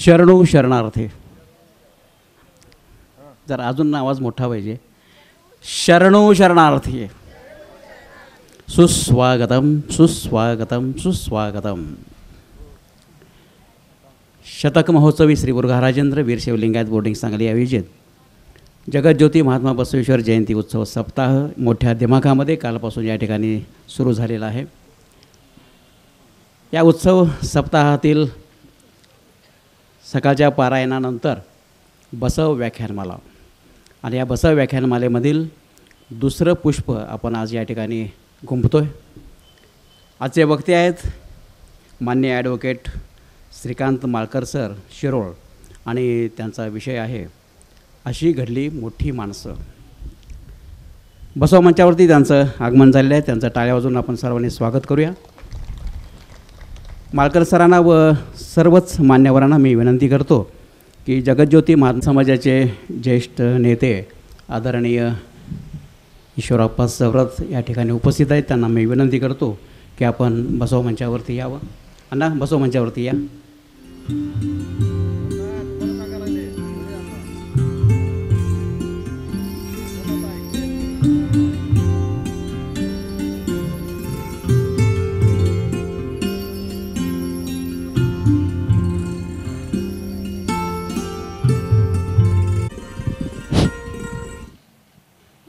शरणू शरणार्थी. जर अजून आवाज मोठा पाहिजे. शरणू शरणार्थी. सुस्वागतम सुस्वागतम सुस्वागतम. शतक महोत्सवी श्री मुरुघा राजेंद्र वीरशैव लिंगायत बोर्डिंग सांगली आयोजित जगज्योती महात्मा बसवेश्वर जयंती उत्सव सप्ताह मोठ्या दिमाखामध्ये कालपासून या ठिकाणी सुरू झालेला आहे. या उत्सव सप्ताहातील सकाळच्या पारायणानंतर बसव व्याख्यानमाला आणि या बसव व्याख्यानमालेमधील दुसरं पुष्प आपण आज या ठिकाणी गुंफतो आहे. आजचे वक्ते आहेत माननीय ॲडव्होकेट श्रीकांत माळकर सर शिरोळ आणि त्यांचा विषय आहे अशी घडली मोठी माणसं. बसव मंचावरती त्यांचं आगमन झालेलं आहे. त्यांचं टाळ्या वाजवून आपण सर्वांनी स्वागत करूया. माळकर सरांना व सर्वच मान्यवरांना मी विनंती करतो की जगज्योती महात्मा समाजाचे ज्येष्ठ नेते आदरणीय ईश्वरप्पा सवरत या ठिकाणी उपस्थित आहेत. त्यांना मी विनंती करतो की आपण बसव मंचावरती यावं. अण्णा बसव मंचावरती या.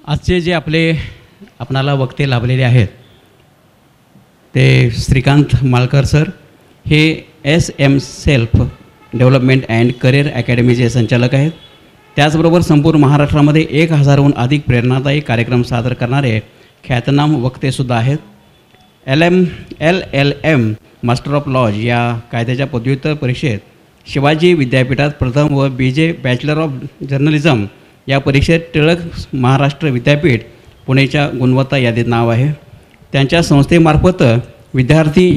आजचे जे आपणाला वक्ते लाभलेले आहेत ते श्रीकांत माळकर सर हे SM self development and career अकॅडमीचे संचालक आहेत. त्याचबरोबर संपूर्ण महाराष्ट्रामध्ये 1000हून अधिक प्रेरणादायी कार्यक्रम सादर करणारे ख्यातनाम वक्तेसुद्धा आहेत. LLM मास्टर ऑफ लॉज या कायद्याच्या पदव्युत्तर परीक्षेत शिवाजी विद्यापीठात प्रथम व BJ बॅचलर ऑफ जर्नलिझम या परीक्षेत टिळक महाराष्ट्र विद्यापीठ पुणेच्या गुणवत्ता यादीत नाव आहे. त्यांच्या संस्थेमार्फत विद्यार्थी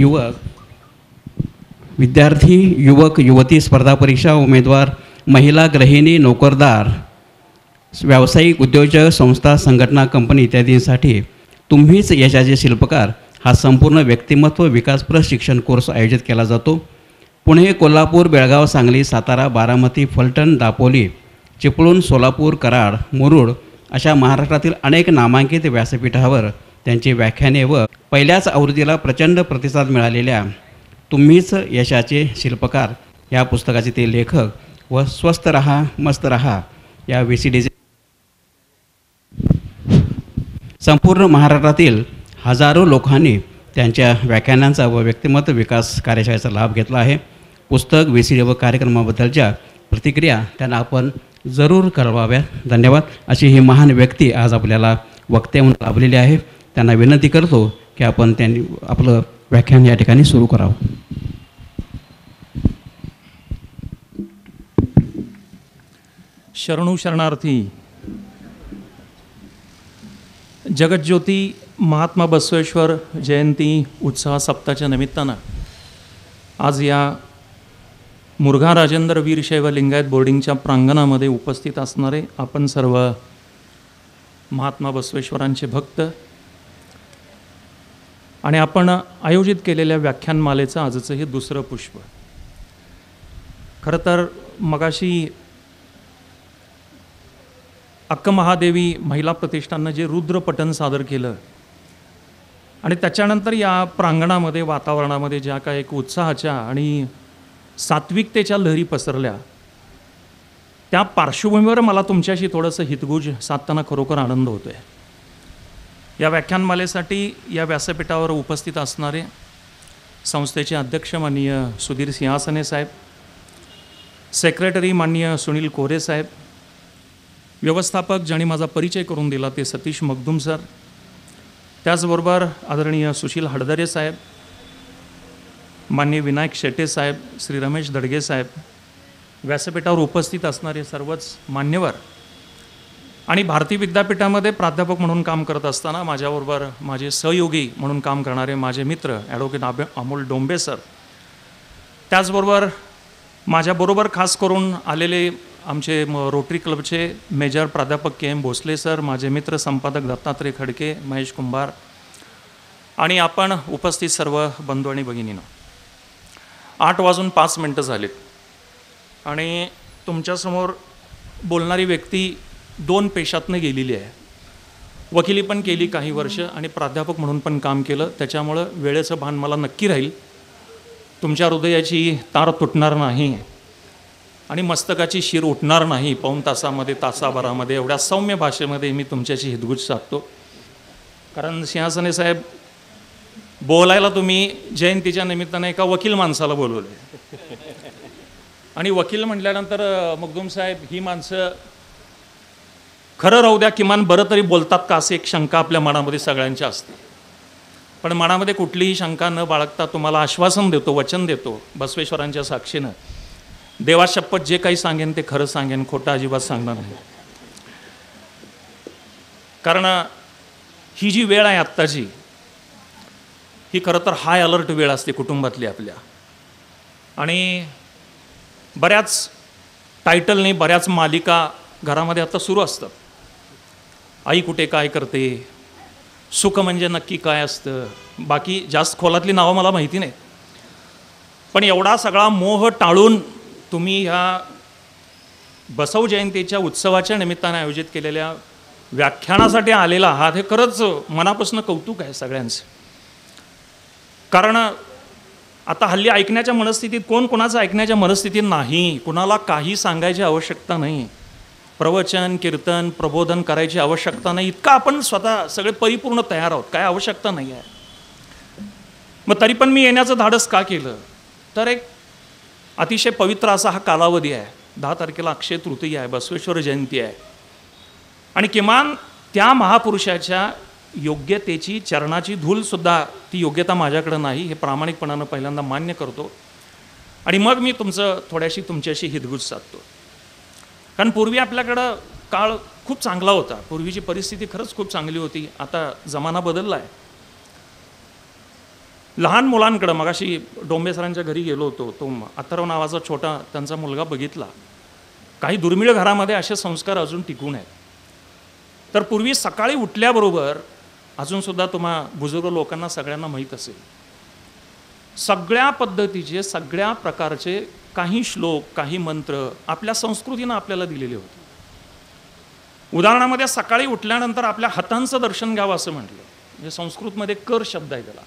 युवक युवती स्पर्धा परीक्षा उमेदवार महिला गृहिणी नोकरदार व्यावसायिक उद्योजक संस्था संघटना कंपनी इत्यादींसाठी तुम्हीच यशाचे शिल्पकार हा संपूर्ण व्यक्तिमत्व विकास प्रशिक्षण कोर्स आयोजित केला जातो. पुणे कोल्हापूर बेळगाव सांगली सातारा बारामती फलटण दापोली चिपळूण सोलापूर कराड मुरुड अशा महाराष्ट्रातील अनेक नामांकित व्यासपीठावर त्यांची व्याख्याने व पहिल्याच आवृत्तीला प्रचंड प्रतिसाद मिळालेल्या तुम्हीच यशाचे शिल्पकार या पुस्तकाचे ते लेखक व स्वस्थ रहा मस्त रहा या VCDचे संपूर्ण महाराष्ट्रातील हजारो लोकांनी त्यांच्या व्याख्यानांचा व व्यक्तिमत्व विकास कार्यशाळेचा लाभ घेतला आहे. पुस्तक VCD व कार्यक्रमाबद्दलच्या प्रतिक्रिया त्यांना आपण जरूर कळवाव्या. धन्यवाद. अशी ही महान व्यक्ती आज आपल्याला वक्ते म्हणून लाभलेली आहे. त्यांना विनंती करतो की आपण त्यांनी आपलं व्याख्यान या ठिकाणी सुरू करावं. शरणू शरणार्थी. जगज्योती महात्मा बसवेश्वर जयंती उत्सव सप्ताहाच्या निमित्तानं आज या मुरुघा राजेंद्र वीरशैव लिंगायत बोर्डिंगच्या प्रांगणामध्ये उपस्थित असणारे आपण सर्व महात्मा बसवेश्वरांचे भक्त आणि आपण आयोजित केलेल्या व्याख्यानमालेचं आजचं हे दुसरं पुष्प. खरं तर मगाशी अक्कमहादेवी महिला प्रतिष्ठाननं जे रुद्रपठण सादर केलं आणि त्याच्यानंतर या प्रांगणामध्ये वातावरणामध्ये ज्या काय एक उत्साहाच्या आणि सात्विकतेच्या लहरी पसरल्या त्या पार्श्वभूमीवर मला तुमच्याशी थोडंसं हितगुज साधताना खरोखर आनंद होतो आहे. या व्याख्यानमालेसाठी या व्यासपीठावर उपस्थित असणारे संस्थेचे अध्यक्ष माननीय सुधीर सिंहासने साहेब, सेक्रेटरी माननीय सुनील कोरे साहेब, व्यवस्थापक ज्यांनी माझा परिचय करून दिला ते सतीश मगदूम सर, त्याचबरोबर आदरणीय सुशील हडदरे साहेब, माननीय विनायक शेटे साहेब, श्री रमेश दडगे साहेब, व्यासपीठावर उपस्थित असणारे सर्वच मान्यवर आणि भारती विद्यापीठामध्ये प्राध्यापक म्हणून काम करत असताना माझ्याबरोबर माझे सहयोगी म्हणून काम करणारे माझे मित्र ॲडव्होकेट अमोल डोंबे सर, त्याचबरोबर माझ्याबरोबर खास करून आलेले आमचे रोटरी क्लबचे मेजर प्राध्यापक KM भोसले सर, माझे मित्र संपादक दत्तात्रय खडके, महेश कुंभार आणि आपण उपस्थित सर्व बंधू आणि भगिनींनो. 8:05 झालेत आणि तुमच्यासमोर बोलणारी व्यक्ती 2 पेशातनं गेलेली आहे. वकिली पण केली काही वर्ष आणि प्राध्यापक म्हणून पण काम केलं. त्याच्यामुळं वेळेचं भान मला नक्की राहील. तुमच्या हृदयाची तार तुटणार नाही आणि मस्तकाची शिर उठणार नाही. पाऊण तासामध्ये तासाभरामध्ये एवढ्या सौम्य भाषेमध्ये मी तुमच्याशी हितगुज साधतो. कारण सिंहासने साहेब, बोलायला तुम्ही जयंतीच्या निमित्ताने एका वकील माणसाला बोलवले आणि वकील म्हटल्यानंतर मखदूम साहेब, ही माणसं खरं राहू द्या, किमान बरं तरी बोलतात का, अशी एक शंका आपल्या मनामध्ये सगळ्यांच्या असते. पण मनामध्ये कुठलीही शंका न बाळगता तुम्हाला आश्वासन देतो, वचन देतो बसवेश्वरांच्या साक्षीनं, देवाशपथ जे काही सांगेन ते खरं सांगेन, खोटं अजिबात सांगणार नाही. कारण ही जी वेळ आहे आत्ताची, ही खरं तर हाय अलर्ट वेळ असते कुटुंबातली आपल्या. आणि बऱ्याच टायटलने बऱ्याच मालिका घरामध्ये आता सुरू असतात. आई कुठे काय करते, सुख म्हणजे नक्की काय असतं, बाकी जास्त खोलातली नावं मला माहिती नाही. पण एवढा सगळा मोह टाळून तुम्ही ह्या बसव जयंतीच्या उत्सवाच्या निमित्ताने आयोजित केलेल्या व्याख्यानासाठी आलेला आहात, हे खरंच मनापासून कौतुक आहे सगळ्यांचं. कारण आता हल्ली ऐकण्याच्या मनस्थितीत कोण कोणाचं ऐकण्याच्या मनस्थितीत नाही. कुणाला काही सांगायची आवश्यकता नाही. प्रवचन, कीर्तन, प्रबोधन करायची आवश्यकता नाही. इतका आपण स्वतः सगळे परिपूर्ण तयार आहोत, काय आवश्यकता नाही आहे. मग तरी पण मी येण्याचं धाडस का केलं, तर एक अतिशय पवित्र असा हा कालावधी आहे. 10 तारखेला अक्षय तृतीया आहे, बसवेश्वर जयंती आहे. आणि किमान त्या महापुरुषाच्या योग्यतेची, चरणाची धूलसुद्धा, ती योग्यता माझ्याकडं नाही, हे प्रामाणिकपणानं पहिल्यांदा मान्य करतो. आणि मग मी थोड्याशी तुमच्याशी हितगुज साधतो. कारण पूर्वी आपल्याकडं काळ खूप चांगला होता. पूर्वीची परिस्थिती खरंच खूप चांगली होती. आता जमाना बदलला आहे. लहान मुलांकडं, मगाशी डोंबे सरांच्या घरी गेलो होतो, तो अथर्व नावाचा छोटा त्यांचा मुलगा बघितला. काही दुर्मिळ घरामध्ये असे संस्कार अजून टिकून आहेत. तर पूर्वी सकाळी उठल्याबरोबर, अजूनसुद्धा तुम्हा बुजुर्ग लोकांना सगळ्यांना माहीत असेल, सगळ्या पद्धतीचे, सगळ्या प्रकारचे काही श्लोक, काही मंत्र आपल्या संस्कृतीनं आपल्याला दिलेले होते. उदाहरणामध्ये सकाळी उठल्यानंतर आपल्या हातांचं दर्शन घ्यावं असं म्हटलं. म्हणजे संस्कृतमध्ये कर शब्द आहे त्याला.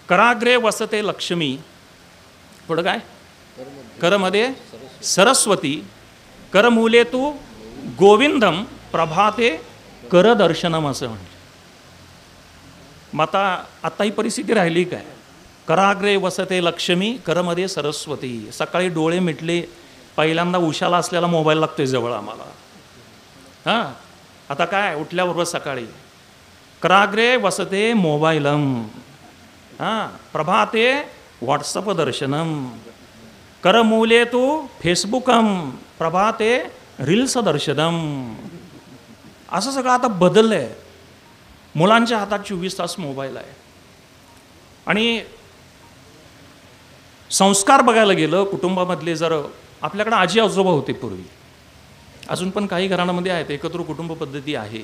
कराग्रे वसते लक्ष्मी, पुढं काय, करमध्ये सरस्वती, करमूले तू गोविंदम, प्रभाते करदर्शनम असं म्हटलं. मग आता ही परिस्थिती राहिली काय? कराग्रे वसते लक्ष्मी, करमध्ये सरस्वती. सकाळी डोळे मिटले, पहिल्यांदा उशाला असलेला मोबाईल लागतोय जवळ आम्हाला. हां, आता काय, उठल्याबरोबर सकाळी कराग्रे वसते मोबाईलम, हां, प्रभाते व्हॉट्सअप दर्शनम, करमूले तू फेसबुकम, प्रभाते रील्स दर्शनम. असं सगळं आता बदललं आहे. मुलांच्या हातात 24 तास मोबाईल आहे. आणि संस्कार बघायला गेलं कुटुंबामधले, जर आपल्याकडे आजी आजोबा होते पूर्वी, अजून पण काही घराण्यामध्ये आहेत, एकत्र कुटुंब पद्धती आहे.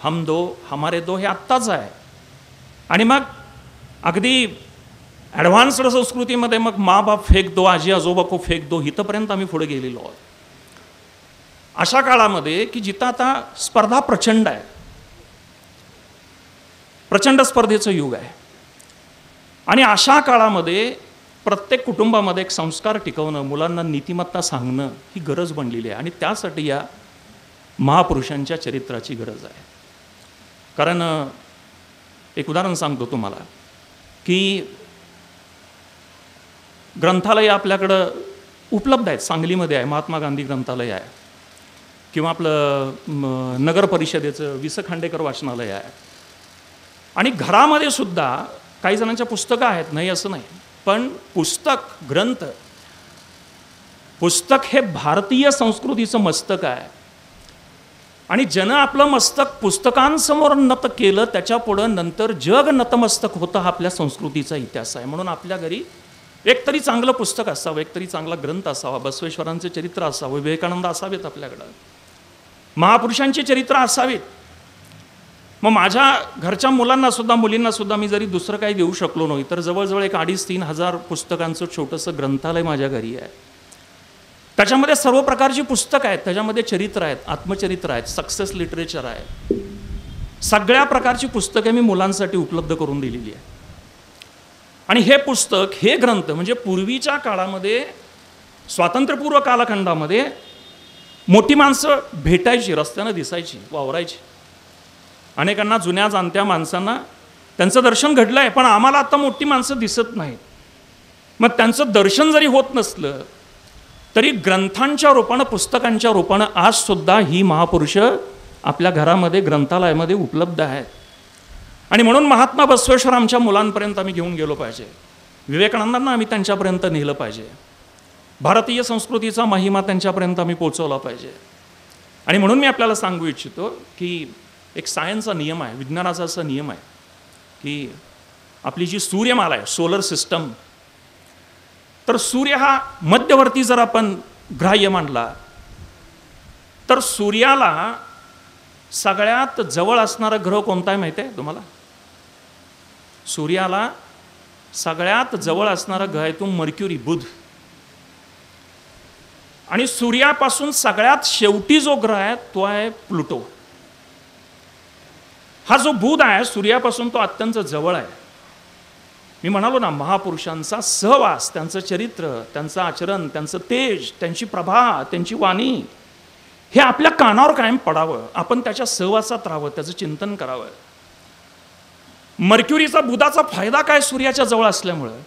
हम दो हमारे दो हे आत्ताच आहे. आणि मग अगदी ॲडव्हान्स्ड संस्कृतीमध्ये मग मा बाप फेक दो, आजी आजोबा को फेक दो, इथंपर्यंत आम्ही पुढे गेलेलो आहोत. अशा काळामध्ये की जिथं आता स्पर्धा प्रचंड आहे, प्रचंड स्पर्धेचं युग आहे. आणि अशा काळामध्ये प्रत्येक कुटुंबामध्ये एक संस्कार टिकवणं, मुलांना नीतिमत्ता सांगणं, ही गरज बनलेली आहे. आणि त्यासाठी या महापुरुषांच्या चरित्राची गरज आहे. कारण एक उदाहरण सांगतो तुम्हाला की ग्रंथालय आपल्याकडं उपलब्ध आहेत. सांगलीमध्ये आहे, महात्मा गांधी ग्रंथालय आहे, किंवा आपलं नगर परिषदेचं वि. स. खांडेकर वाचनालय आहे. आणि घरामध्ये सुद्धा काही जणांच्या पुस्तकं आहेत, नाही असं नाही, पण पुस्तक, ग्रंथ, पुस्तक हे भारतीय संस्कृतीचं मस्तक आहे. आणि ज्यानं आपलं मस्तक पुस्तकांसमोर नत केलं, त्याच्या पुढं नंतर जग नतमस्तक होतं, हा आपल्या संस्कृतीचा इतिहास आहे. म्हणून आपल्या घरी एक तरी चांगलं पुस्तक असावं, एक तरी चांगला ग्रंथ असावा, बसवेश्वरांचे चरित्र असावं, विवेकानंद असावेत आपल्याकडं, महापुरुषांची चरित्र असावीत. मग माझ्या घरच्या मुलांनासुद्धा, मुलींनासुद्धा मी जरी दुसरं काही देऊ शकलो नाही, तर जवळजवळ एक 2,500-3,000 पुस्तकांचं छोटंसं ग्रंथालय माझ्या घरी आहे. त्याच्यामध्ये सर्व प्रकारची पुस्तकं आहेत, त्याच्यामध्ये चरित्र आहेत, आत्मचरित्र आहेत, सक्सेस लिटरेचर आहे, सगळ्या प्रकारची पुस्तके मी मुलांसाठी उपलब्ध करून दिलेली आहे. आणि हे पुस्तक, हे ग्रंथ म्हणजे पूर्वीच्या काळामध्ये, स्वातंत्र्यपूर्व कालखंडामध्ये मोठी माणसं भेटायची, रस्त्यानं दिसायची, वावरायची. अनेकांना, जुन्या जाणत्या माणसांना त्यांचं दर्शन घडलं आहे, पण आम्हाला आता मोठी माणसं दिसत नाहीत. मग त्यांचं दर्शन जरी होत नसलं तरी ग्रंथांच्या रूपानं, पुस्तकांच्या रूपानं आजसुद्धा ही महापुरुष आपल्या घरामध्ये, ग्रंथालयामध्ये उपलब्ध आहेत. आणि म्हणून महात्मा बसवेश्वर आमच्या मुलांपर्यंत आम्ही घेऊन गेलो पाहिजे, विवेकानंदांना आम्ही त्यांच्यापर्यंत नेलं पाहिजे, भारतीय संस्कृतीचा महिमा त्यांच्यापर्यंत आम्ही पोचवला पाहिजे. आणि म्हणून मी आपल्याला सांगू इच्छितो की एक सायन्सचा नियम आहे, विज्ञानाचा असा नियम आहे की आपली जी सूर्यमाला आहे, सोलर सिस्टम, तर सूर्य हा मध्यवर्ती जर आपण ग्राह्य मानला तर सूर्याला सगळ्यात जवळ असणारा ग्रह कोणता आहे माहिती आहे तुम्हाला? सूर्याला सगळ्यात जवळ असणारा ग्रह आहे तो मर्क्युरी, बुध. आणि सूर्यापासून सगळ्यात शेवटी जो ग्रह आहे तो आहे प्लुटो. हा जो बुध आहे सूर्यापासून तो अत्यंत जवळ आहे. मी म्हणालो ना, महापुरुषांचा सहवास, त्यांचं चरित्र, त्यांचं आचरण, त्यांचं तेज, त्यांची प्रभा, त्यांची वाणी हे आपल्या कानावर कायम पडावं, आपण त्याच्या सहवासात राहावं, त्याचं चिंतन करावं. मर्क्युरीचा, बुधाचा फायदा काय सूर्याच्या जवळ असल्यामुळं?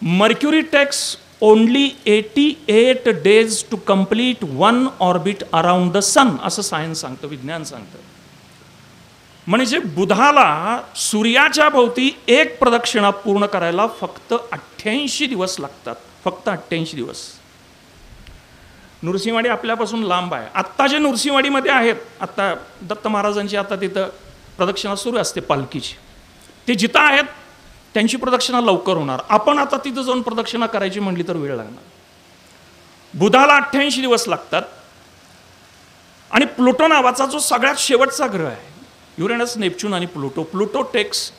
Mercury takes only 88 days to complete 1 orbit around the sun, असं सायन्स सांगतं, विज्ञान सांगतं. म्हणजे बुधाला सूर्याच्या भोवती एक प्रदक्षिणा पूर्ण करायला फक्त 88 दिवस लागतात, फक्त 88 दिवस. नृसिंहवाडी आपल्यापासून लांब आहे. आत्ता जे नृसिंहवाडीमध्ये आहेत, आत्ता दत्त महाराजांची आता तिथं प्रदक्षिणा सुरू असते पालखीची, ते जिथं आहेत त्यांची प्रदक्षिणा लवकर होणार. आपण आता तिथं जाऊन प्रदक्षिणा करायची म्हणली तर वेळ लागणार. बुधाला 88 दिवस लागतात. आणि प्लुटो नावाचा जो सगळ्यात शेवटचा ग्रह आहे, युरेनस, नेपच्यून आणि Pluto, Pluto takes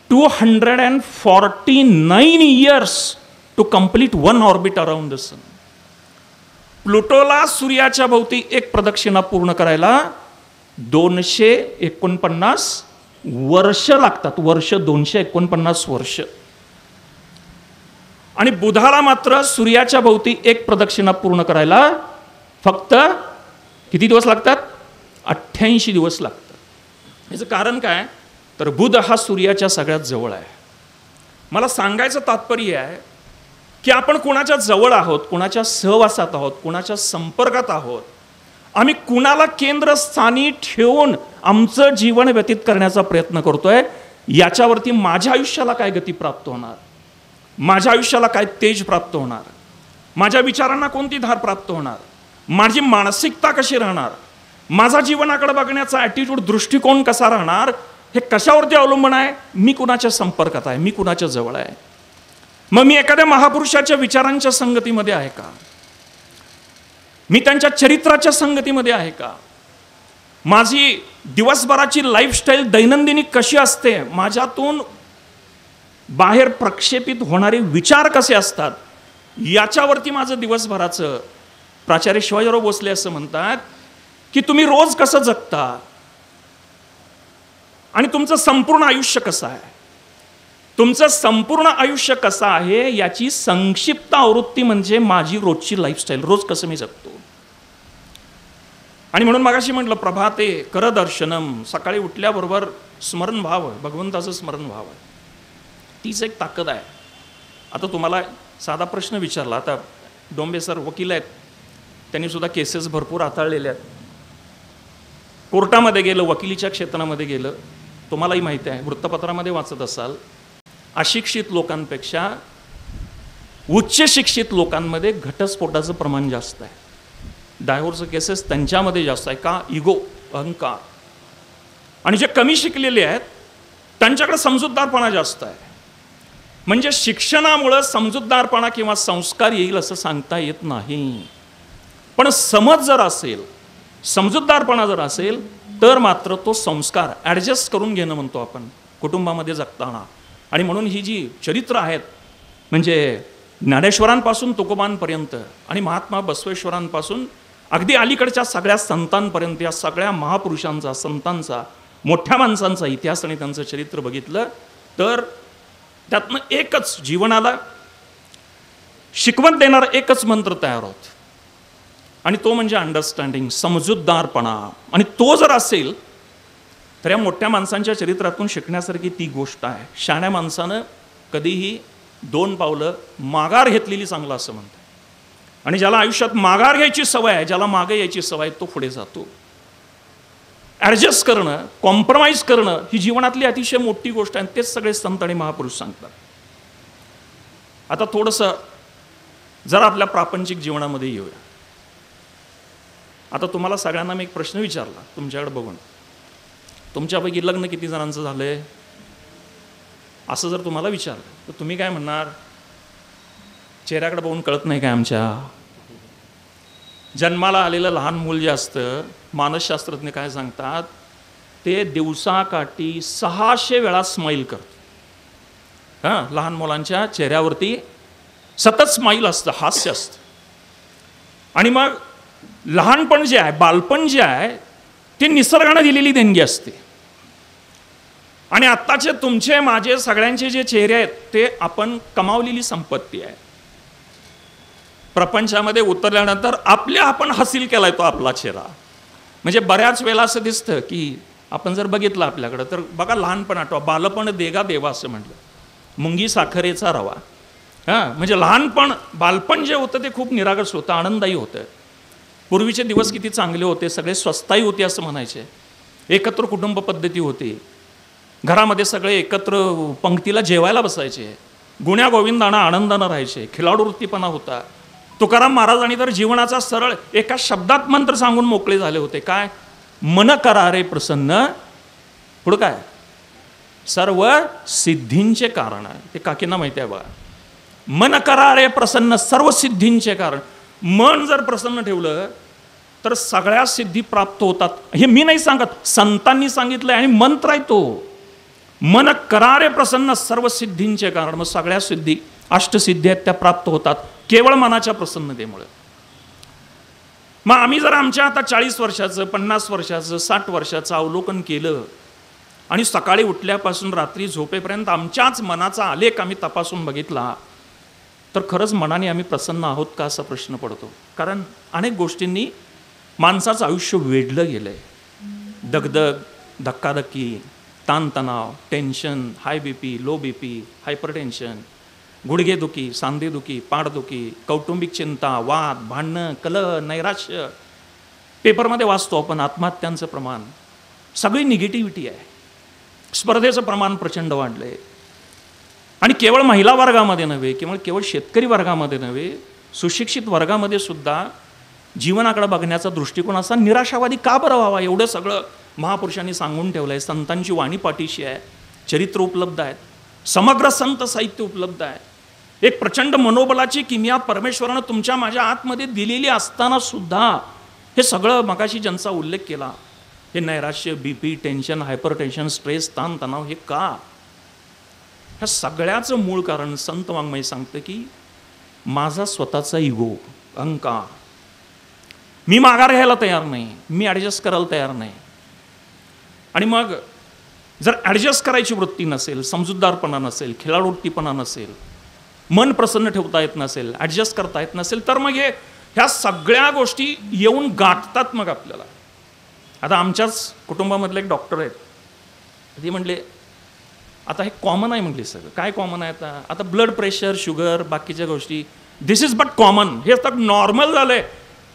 249 years to complete 1 orbit around the sun. प्लुटोला सूर्याच्या भोवती एक प्रदक्षिणा पूर्ण करायला 249 वर्ष लागतात, वर्ष, 249 वर्ष. आणि बुधाला मात्र सूर्याच्या भोवती एक प्रदक्षिणा पूर्ण करायला फक्त किती दिवस लागतात? 88 दिवस लागतात. याचं कारण काय? तर बुध हा सूर्याच्या सगळ्यात जवळ आहे. मला सांगायचं तात्पर्य आहे की आपण कुणाच्या जवळ आहोत, कुणाच्या सहवासात आहोत, कुणाच्या संपर्कात आहोत, आम्ही कुणाला केंद्रस्थानी ठेवून आमचं जीवन व्यतीत करण्याचा प्रयत्न करतोय, याच्यावरती माझ्या आयुष्याला काय गती प्राप्त होणार, माझ्या आयुष्याला काय तेज प्राप्त होणार, माझ्या विचारांना कोणती धार प्राप्त होणार, माझी मानसिकता कशी राहणार, माझा जीवनाकडे बघण्याचा ॲटिट्यूड, दृष्टिकोन कसा राहणार, हे कशावरती अवलंबून आहे? मी कुणाच्या संपर्कात आहे, मी कुणाच्या जवळ आहे. मग मी एखाद्या महापुरुषाच्या विचारांच्या संगतीमध्ये आहे का? मी त्यांच्या चरित्राच्या संगतीमध्ये आहे का? माझी दिवसभराची लाईफस्टाईल दैनंदिनी कशी असते, माझ्यातून बाहेर प्रक्षेपित होणारे विचार कसे असतात, याच्यावरती माझं दिवसभराचं. प्राचार्य शिवाजीराव भोसले असं म्हणतात की तुम्ही रोज कसं जगता आणि तुमचं संपूर्ण आयुष्य कसं आहे, तुमचं संपूर्ण आयुष्य कसं आहे याची संक्षिप्त आवृत्ती म्हणजे माझी रोजची लाईफस्टाईल, रोज कसं मी जगतो. आणि म्हणून मगाशी म्हटलं, प्रभाते कर दर्शनम, सकाळी उठल्याबरोबर स्मरण व्हावं, भगवंताचं स्मरण व्हावं, तीच एक ताकद आहे. आता तुम्हाला साधा प्रश्न विचारला, आता डोंबे सर वकील आहेत, त्यांनी सुद्धा केसेस भरपूर हाताळलेल्या आहेत, कोर्टामध्ये गेलं, वकिलीच्या क्षेत्रामध्ये गेलं. तुम्हालाही माहिती आहे, वृत्तपत्रामध्ये वाचत असाल, अशिक्षित लोकांपेक्षा उच्च शिक्षित लोकांमध्ये घटस्फोटाचं प्रमाण जास्त आहे. डायव्होर्स केसेस त्यांच्यामध्ये जास्त आहे. का? इगो, अहंकार. आणि जे कमी शिकलेले आहेत त्यांच्याकडे समजूतदारपणा जास्त आहे. म्हणजे शिक्षणामुळं समजूतदारपणा किंवा संस्कार येईल असं सांगता येत नाही. पण समज जर असेल, समजूतदारपणा जर असेल, तर मात्र तो संस्कार ॲडजस्ट करून घेणं म्हणतो आपण कुटुंबामध्ये जगताना. आणि म्हणून ही जी चरित्र आहेत, म्हणजे ज्ञानेश्वरांपासून तुकोबांपर्यंत आणि महात्मा बसवेश्वरांपासून अगदी अलीकडच्या सगळ्या संतांपर्यंत या सगळ्या महापुरुषांचा, संतांचा, मोठ्या माणसांचा इतिहास आणि त्यांचं चरित्र बघितलं तर त्यातनं एकच जीवनाला शिकवण देणारा एकच मंत्र तयार होत आणि तो म्हणजे अंडरस्टँडिंग, समजूतदारपणा. आणि तो जर असेल तर या मोठ्या माणसांच्या चरित्रातून शिकण्यासारखी ती गोष्ट आहे. शहाण्या माणसानं कधीही 2 पावलं माघार घेतलेली चांगलं असं म्हणतात. आणि ज्याला आयुष्यात माघार घ्यायची सवय आहे, ज्याला मागे यायची सवय आहे, तो पुढे जातो. ॲडजस्ट करणं, कॉम्प्रोमाइज करणं ही जीवनातली अतिशय मोठी गोष्ट आहे. तेच सगळे संत आणि महापुरुष सांगतात. आता थोडंसं जरा आपल्या प्रापंचिक जीवनामध्ये येऊया. आता तुम्हाला सगळ्यांना मी एक प्रश्न विचारला तुमच्याकडे बघून, तुमच्यापैकी लग्न किती जणांचं झालंय असं जर तुम्हाला विचारलं तर तुम्ही काय म्हणणार? चेहऱ्याकडे बघून कळत नाही काय आमच्या? जन्माला आलेलं लहान मूल जे असतं, मानसशास्त्रज्ञ काय सांगतात, ते दिवसाकाठी 600 वेळा स्माईल करतं. हां, लहान मुलांच्या चेहऱ्यावरती सतत स्माईल असतं, हास्य असतं. आणि मग लहानपण जे आहे, बालपण जे आहे, ते निसर्गाने दिलेली देणगी असते. आणि आत्ताचे तुमचे माझे सगळ्यांचे जे चेहरे आहेत ते आपण कमावलेली संपत्ती आहे. प्रपंचामध्ये उतरल्यानंतर आपण हासिल केलाय तो आपला चेहरा. म्हणजे बऱ्याच वेळेला असं दिसतं की आपण जर बघितलं आपल्याकडं तर बघा, लहानपण आठवा, बालपण देगा देवा असं म्हटलं, मुंगी साखरेचा रवा. हां, म्हणजे लहानपण, बालपण जे होतं ते खूप निरागस होतं, आनंददायी होतं. पूर्वीचे दिवस किती चांगले होते, सगळे स्वस्ताही होते असं म्हणायचे. एकत्र कुटुंब पद्धती होती, घरामध्ये सगळे एकत्र पंक्तीला जेवायला बसायचे, गुण्या गोविंदानं आनंदानं राहायचे, खिलाडू वृत्तीपणा होता. तुकाराम महाराजांनी तर जीवनाचा सरळ एका शब्दात मंत्र सांगून मोकळे झाले होते. काय? मन करा रे प्रसन्न, पुढं काय? सर्व सिद्धींचे कारण आहे. ते काकींना माहिती आहे बघा. मन करा रे प्रसन्न, सर्व सिद्धींचे कारण. मन जर प्रसन्न ठेवलं तर सगळ्या सिद्धी प्राप्त होतात. हे मी नाही सांगत, संतांनी सांगितलंय आणि मंत्र आहे तो. मन करा रे प्रसन्न, सर्व सिद्धींचे कारण. मग सगळ्या सिद्धी, अष्टसिद्धी आहेत त्या प्राप्त होतात केवळ मनाच्या प्रसन्नतेमुळे. मग आम्ही जर आमच्या आता 40 वर्षाचं, 50 वर्षाचं, 60 वर्षाचं अवलोकन केलं आणि सकाळी उठल्यापासून रात्री झोपेपर्यंत आमच्याच मनाचा आलेख आम्ही तपासून बघितला तर खरंच मनाने आम्ही प्रसन्न आहोत का असा प्रश्न पडतो. कारण अनेक गोष्टींनी माणसाचं आयुष्य वेढलं गेलंय. दगदग, धक्काधक्की, ताणतणाव, टेन्शन, हाय BP, लो BP, हायपरटेन्शन, गुडघेदुखी, सांधेदुखी, पाठदुखी, कौटुंबिक चिंता, वाद, भांडणं, कलह, नैराश्य. पेपरमध्ये वाचतो आपण आत्महत्यांचं प्रमाण, सगळी निगेटिव्हिटी आहे. स्पर्धेचं प्रमाण प्रचंड वाढलंय. आणि केवळ महिला वर्गामध्ये नव्हे, केवळ शेतकरी वर्गामध्ये नव्हे, सुशिक्षित वर्गामध्ये सुद्धा जीवनाकडे बघण्याचा दृष्टिकोन असा निराशावादी का बरं व्हावा? एवढं सगळं महापुरुषांनी सांगून ठेवलं आहे. संतांची वाणी पाठीशी आहे, चरित्र उपलब्ध आहेत, समग्र संत साहित्य उपलब्ध आहे. एक प्रचंड मनोबलाची किमया परमेश्वरानं तुमच्या माझ्या आतमध्ये दिलेली असताना सुद्धा हे सगळं मगाशी ज्यांचा उल्लेख केला, हे नैराश्य, BP, टेन्शन, हायपरटेन्शन, स्ट्रेस, ताण तणाव, हे का? ह्या सगळ्याचं मूळ कारण संत वाङ्मय सांगतं की माझा स्वतःचा इगो, अहंकार, मी माघार घ्यायला तयार नाही, मी ॲडजस्ट करायला तयार नाही. आणि मग जर ॲडजस्ट करायची वृत्ती नसेल, समजूतदारपणा नसेल, खिलाडूवृत्तीपणा नसेल, मन प्रसन्न ठेवता येत नसेल, ॲडजस्ट करता येत नसेल, तर मग ह्या सगळ्या गोष्टी येऊन गाठतात मग आपल्याला. आता आमच्याच कुटुंबामधले एक डॉक्टर आहेत, ते म्हणले आता हे कॉमन आहे. म्हटले सगळं काय कॉमन आहे? आता ब्लड प्रेशर, शुगर, बाकीच्या गोष्टी, दिस इज बट कॉमन, हे आता नॉर्मल झालं आहे,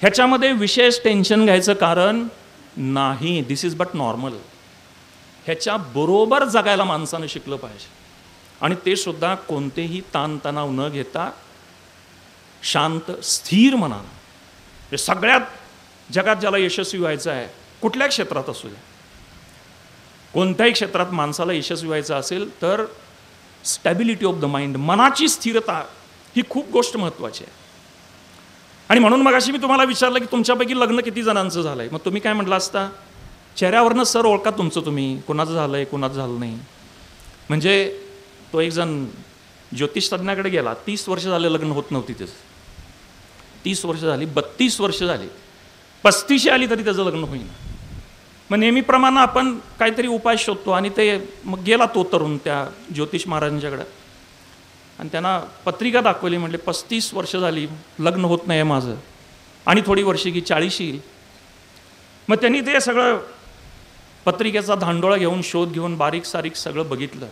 ह्याच्यामध्ये विशेष टेन्शन घ्यायचं कारण नाही. दिस इज बट नॉर्मल. ह्याच्या बरोबर जगायला माणसानं शिकलं पाहिजे. आणि ते सुद्धा कोणतेही ताणतणाव न घेता शांत, स्थिर मनानं. हे सगळ्यात जगात ज्याला यशस्वी व्हायचं आहे, कुठल्या क्षेत्रात असू द्या, कोणत्याही क्षेत्रात माणसाला यशस्वी व्हायचं असेल तर स्टॅबिलिटी ऑफ द माइंड, मनाची स्थिरता, ही खूप गोष्ट महत्त्वाची आहे. आणि म्हणून मगाशी मी तुम्हाला विचारलं की तुमच्यापैकी लग्न किती जणांचं झालं आहे. मग तुम्ही काय म्हटलं असता? चेहऱ्यावरनं सर ओळखा तुमचं तुम्ही, कोणाचं झालं आहे, कोणाचं झालं नाही. म्हणजे तो एक जण ज्योतिष तज्ञाकडे गेला, 30 वर्ष झाले लग्न होत नव्हती त्याचं. 30 वर्ष झाली, 32 वर्ष झाली, 35 आली तरी त्याचं लग्न होईना. मग नेहमीप्रमाणे आपण काहीतरी उपाय शोधतो आणि ते मग गेला तो तरुण त्या ज्योतिष महाराजांच्याकडं आणि त्यांना पत्रिका दाखवली. म्हटले 35 वर्ष झाली लग्न होत नाही आहे माझं आणि थोडी वर्षी की 40 येईल. मग त्यांनी ते सगळं पत्रिकेचा धांडोळा घेऊन शोध घेऊन बारीक सारीक सगळं बघितलं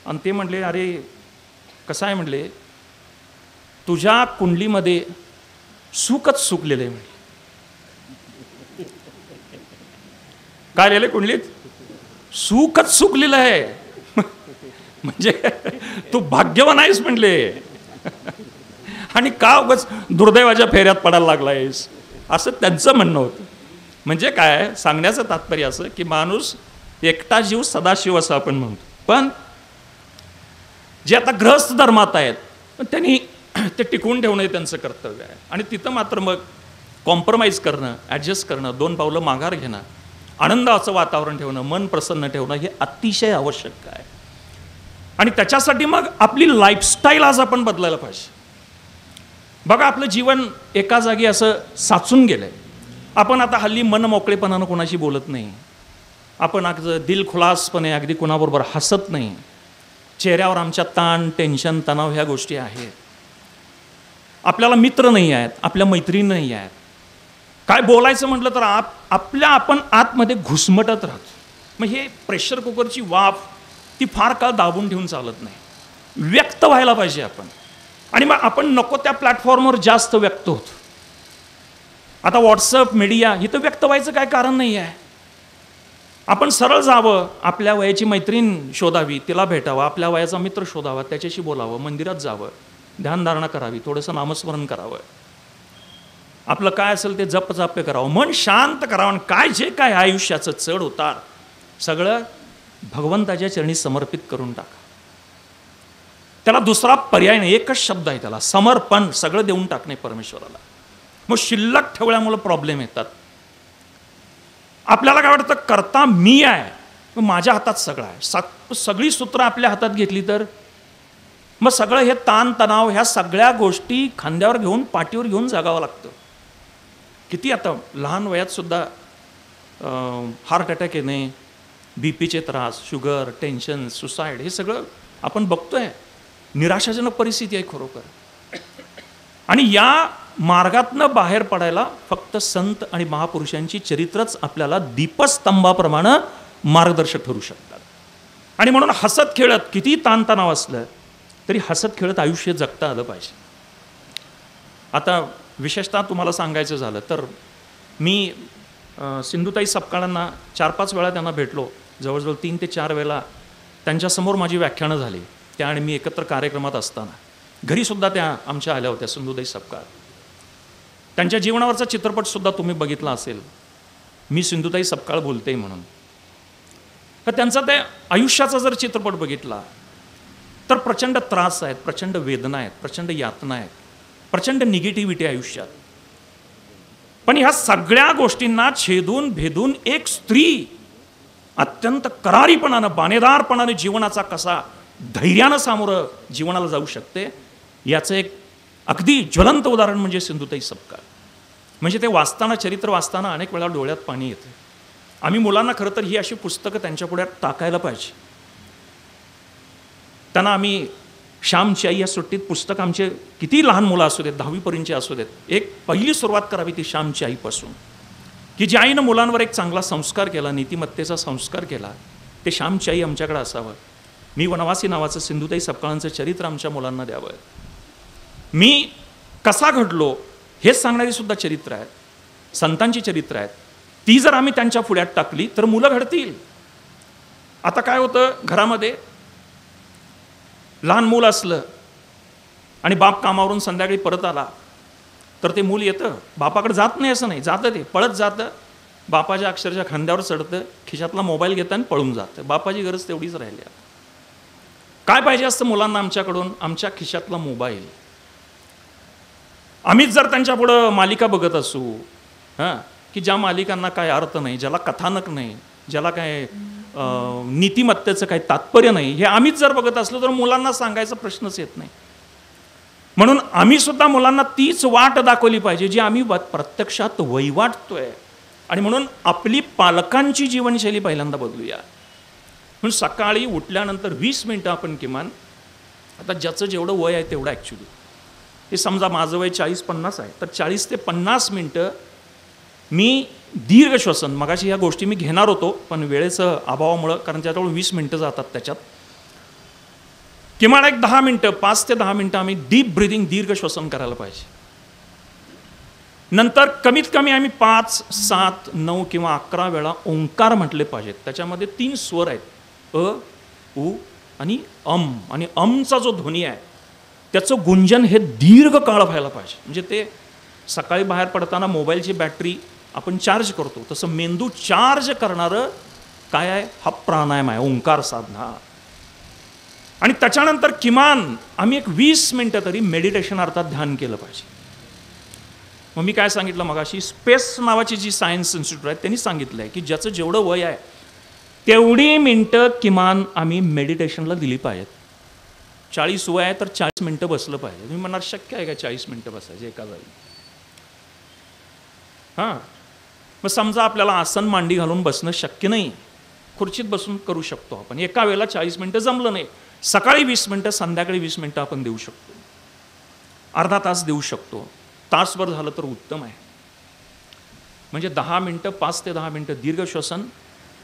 आणि ते म्हटले, अरे कसं आहे म्हटले, तुझ्या कुंडलीमध्ये सुखच सुकलेलं आहे म्हटले. काय लिहिलं कुंडलीत? सुखच सुकलेलं आहे. म्हणजे तू भाग्यवान आहेस म्हटले आणि का उगाच दुर्दैवाच्या फेऱ्यात पडायला लागलायस, असं त्यांचं म्हणणं होतं. म्हणजे काय सांगण्याचं तात्पर्य असं की माणूस एकटा जीव सदाशिव असं आपण म्हणतो, पण जे आता गृहस्थ धर्मात आहेत त्यांनी ते टिकवून ठेवणं हे त्यांचं कर्तव्य आहे. आणि तिथं मात्र मग कॉम्प्रोमाइज करणं, ॲडजस्ट करणं, 2 पावलं माघार घेणं, आनंदाचं वातावरण ठेवणं, मन प्रसन्न ठेवणं हे अतिशय आवश्यक आहे. आणि त्याच्यासाठी मग आपली लाईफस्टाईल आज आपण बदलायला पाहिजे. बघा आपलं जीवन एका जागी असं साचून गेलं आहे. आपण आता हल्ली मन मोकळेपणानं कोणाशी बोलत नाही. आपण अगदी दिलखुलासपणे अगदी कोणाबरोबर हसत नाही. चेहऱ्यावर आमच्या ताण, टेन्शन, तणाव ह्या गोष्टी आहेत. आपल्याला मित्र नाही आहेत, आपल्या मैत्रिणी नाही आहेत. काय बोलायचं म्हटलं तर आपण आतमध्ये घुसमटत राहतो. मग हे प्रेशर कुकरची वाफ ती फार काळ दाबून ठेवून चालत नाही. व्यक्त व्हायला पाहिजे आपण. आणि मग आपण नको त्या प्लॅटफॉर्मवर जास्त व्यक्त होतो. आता व्हॉट्सअप मीडिया इथं व्यक्त व्हायचं काय कारण नाही आहे. आपण सरळ जावं, आपल्या वयाची मैत्रीण शोधावी, तिला भेटावं, आपल्या वयाचा मित्र शोधावा, त्याच्याशी बोलावं, मंदिरात जावं, ध्यानधारणा करावी, थोडंसं नामस्मरण करावं, आपलं काय असेल ते जप करावं, मन शांत करावं. आणि काय जे काय आयुष्याचं चढ उतार सगळं भगवंताच्या चरणी समर्पित करून टाका. त्याला दुसरा पर्याय नाही, एकच शब्द आहे त्याला, समर्पण. सगळं देऊन टाकणे परमेश्वराला. मग शिल्लक ठेवल्यामुळं प्रॉब्लेम येतात. आपल्याला काय वाटतं, करता मी आहे, मग माझ्या हातात सगळं आहे. सगळी सूत्र आपल्या हातात घेतली तर मग सगळं हे ताण तणाव ह्या सगळ्या गोष्टी खांद्यावर घेऊन पाठीवर घेऊन जगावं लागतं. किती आता लहान वयात सुद्धा हार्ट अटॅक येणे, बीपीचे त्रास, शुगर, टेन्शन, सुसाईड हे सगळं आपण बघतोय. निराशाजनक परिस्थिती आहे खरोखर. आणि या मार्गातनं बाहेर पडायला फक्त संत आणि महापुरुषांची चरित्रच आपल्याला दीपस्तंभाप्रमाणे मार्गदर्शक ठरू शकतात. आणि म्हणून हसत खेळत, किती ताणतणाव असलं तरी हसत खेळत आयुष्य जगता आलं पाहिजे. आता विशेषतः तुम्हाला सांगायचं झालं तर मी सिंधुताई सपकाळांना 4-5 वेळा त्यांना भेटलो. जवळजवळ 3 ते 4 वेळा त्यांच्यासमोर माझी व्याख्यानं झाली. त्या आणि मी एकत्र कार्यक्रमात असताना घरीसुद्धा त्या आमच्या आल्या होत्या, सिंधुताई सपकाळ. त्यांच्या जीवनावरचा चित्रपटसुद्धा तुम्ही बघितला असेल, मी सिंधुताई सपकाळ बोलते म्हणून. तर त्यांचा ते आयुष्याचा जर चित्रपट बघितला तर प्रचंड त्रास आहेत, प्रचंड वेदना आहेत, प्रचंड यातना आहेत, प्रचंड निगेटिव्हिटी आयुष्यात. पण ह्या सगळ्या गोष्टींना छेदून भेदून एक स्त्री अत्यंत करारीपणानं, बाणेदारपणानं जीवनाचा कसा धैर्यानं सामोरं जीवनाला जाऊ शकते याचं एक अगदी ज्वलंत उदाहरण म्हणजे सिंधुताई सपकाळ. म्हणजे ते वाचताना, चरित्र वाचताना अनेक वेळा डोळ्यात पाणी येतं. आम्ही मुलांना खरं तर ही अशी पुस्तकं त्यांच्यापुढे टाकायला पाहिजे. त्यांना आम्ही श्यामची आई या सुट्टीत पुस्तक, आमचे किती लहान मुलं असू देत, 10वीपर्यंतचे असू देत, एक पहिली सुरुवात करावी ती श्यामची आईपासून, की ज्या आईनं मुलांवर एक चांगला संस्कार केला, नीतिमत्तेचा संस्कार केला, ते श्यामची आई आमच्याकडे असावं. मी वनवासी नावाचं सिंधुताई सपकाळांचं चरित्र आमच्या मुलांना द्यावं. मी कसा घडलो हेच सांगणारी सुद्धा चरित्र आहेत, संतांची चरित्र आहेत. ती जर आम्ही त्यांच्या पुढ्यात टाकली तर मुलं घडतील. आता काय होतं, घरामध्ये लहान मूल असलं आणि बाप कामावरून संध्याकाळी परत आला तर ते मूल येतं, बापाकडे जात नाही असं नाही, जातं, ते पळत जातं, बापाच्या अक्षरशः खांद्यावर चढतं, खिशातला मोबाईल घेतं आणि पळून जातं. बापाची गरज तेवढीच राहिली. काय पाहिजे असतं मुलांना आमच्याकडून? आमच्या खिशातला मोबाईल. आम्हीच जर त्यांच्या पुढं मालिका बघत असू की ज्या मालिकांना काय अर्थ नाही, ज्याला कथानक नाही, ज्याला काय नीतिमत्तेचं काही तात्पर्य नाही, हे आम्हीच जर बघत असलो तर मुलांना सांगायचा प्रश्नच येत नाही. म्हणून आम्ही सुद्धा मुलांना तीच वाट दाखवली पाहिजे जी आम्ही प्रत्यक्षात वैवाटतोय. आणि म्हणून आपली पालकांची जीवनशैली पहिल्यांदा बदलूया. म्हणून सकाळी उठल्यानंतर 20 मिनटं आपण किमान, आता ज्याचं जेवढं वय आहे तेवढं ॲक्च्युली, हे समजा माझं वय 40-50 आहे, तर 40 ते 50 मिनटं मी दीर्घ श्वसन, मगाशी ह्या गोष्टी मी घेणार होतो पण वेळेचं अभावामुळं, कारण त्याच्यावर 20 मिनटं जातात त्याच्यात, किमान एक 10 मिनटं, 5 ते 10 मिनटं आम्ही डीप ब्रिदिंग, दीर्घ श्वसन करायला पाहिजे. नंतर कमीत कमी आम्ही 5, 7, 9 किंवा 11 वेळा ओंकार म्हटले पाहिजेत. त्याच्यामध्ये 3 स्वर आहेत, अ, उ आणि अम. आणि अमचा जो ध्वनी आहे त्याचं गुंजन हे दीर्घ काळ व्हायला पाहिजे. म्हणजे ते सकाळी बाहेर पडताना मोबाईलची बॅटरी आपण चार्ज करतो तसं मेंदू चार्ज करणारं काय आहे, हा प्राणायाम आहे, ओंकार साधना. आणि त्याच्यानंतर किमान आम्ही एक 20 मिनटं तरी मेडिटेशन अर्थात ध्यान केलं पाहिजे. मग मी काय सांगितलं मगाशी, स्पेस नावाची जी सायन्स इन्स्टिट्यूट आहे त्यांनी सांगितलं आहे की ज्याचं जेवढं वय आहे तेवढी मिनटं किमान आम्ही मेडिटेशनला दिली पाहिजेत. 40 वय आहे तर 40 मिनटं बसलं पाहिजे. तुम्ही म्हणणार शक्य आहे का 40 मिनटं बसायचे एका जागी? हां, मग समजा आपल्याला आसन मांडी घालून बसणं शक्य नाही, खुर्चीत बसून करू शकतो आपण. एका वेळेला 40 मिनटं जमलं नाही, सकाळी 20 मिनटं, संध्याकाळी 20 मिनटं आपण देऊ शकतो, अर्धा तास देऊ शकतो, तासभर झालं तर उत्तम आहे. म्हणजे 10 मिनटं, 5 ते 10 मिनटं दीर्घ श्वसन,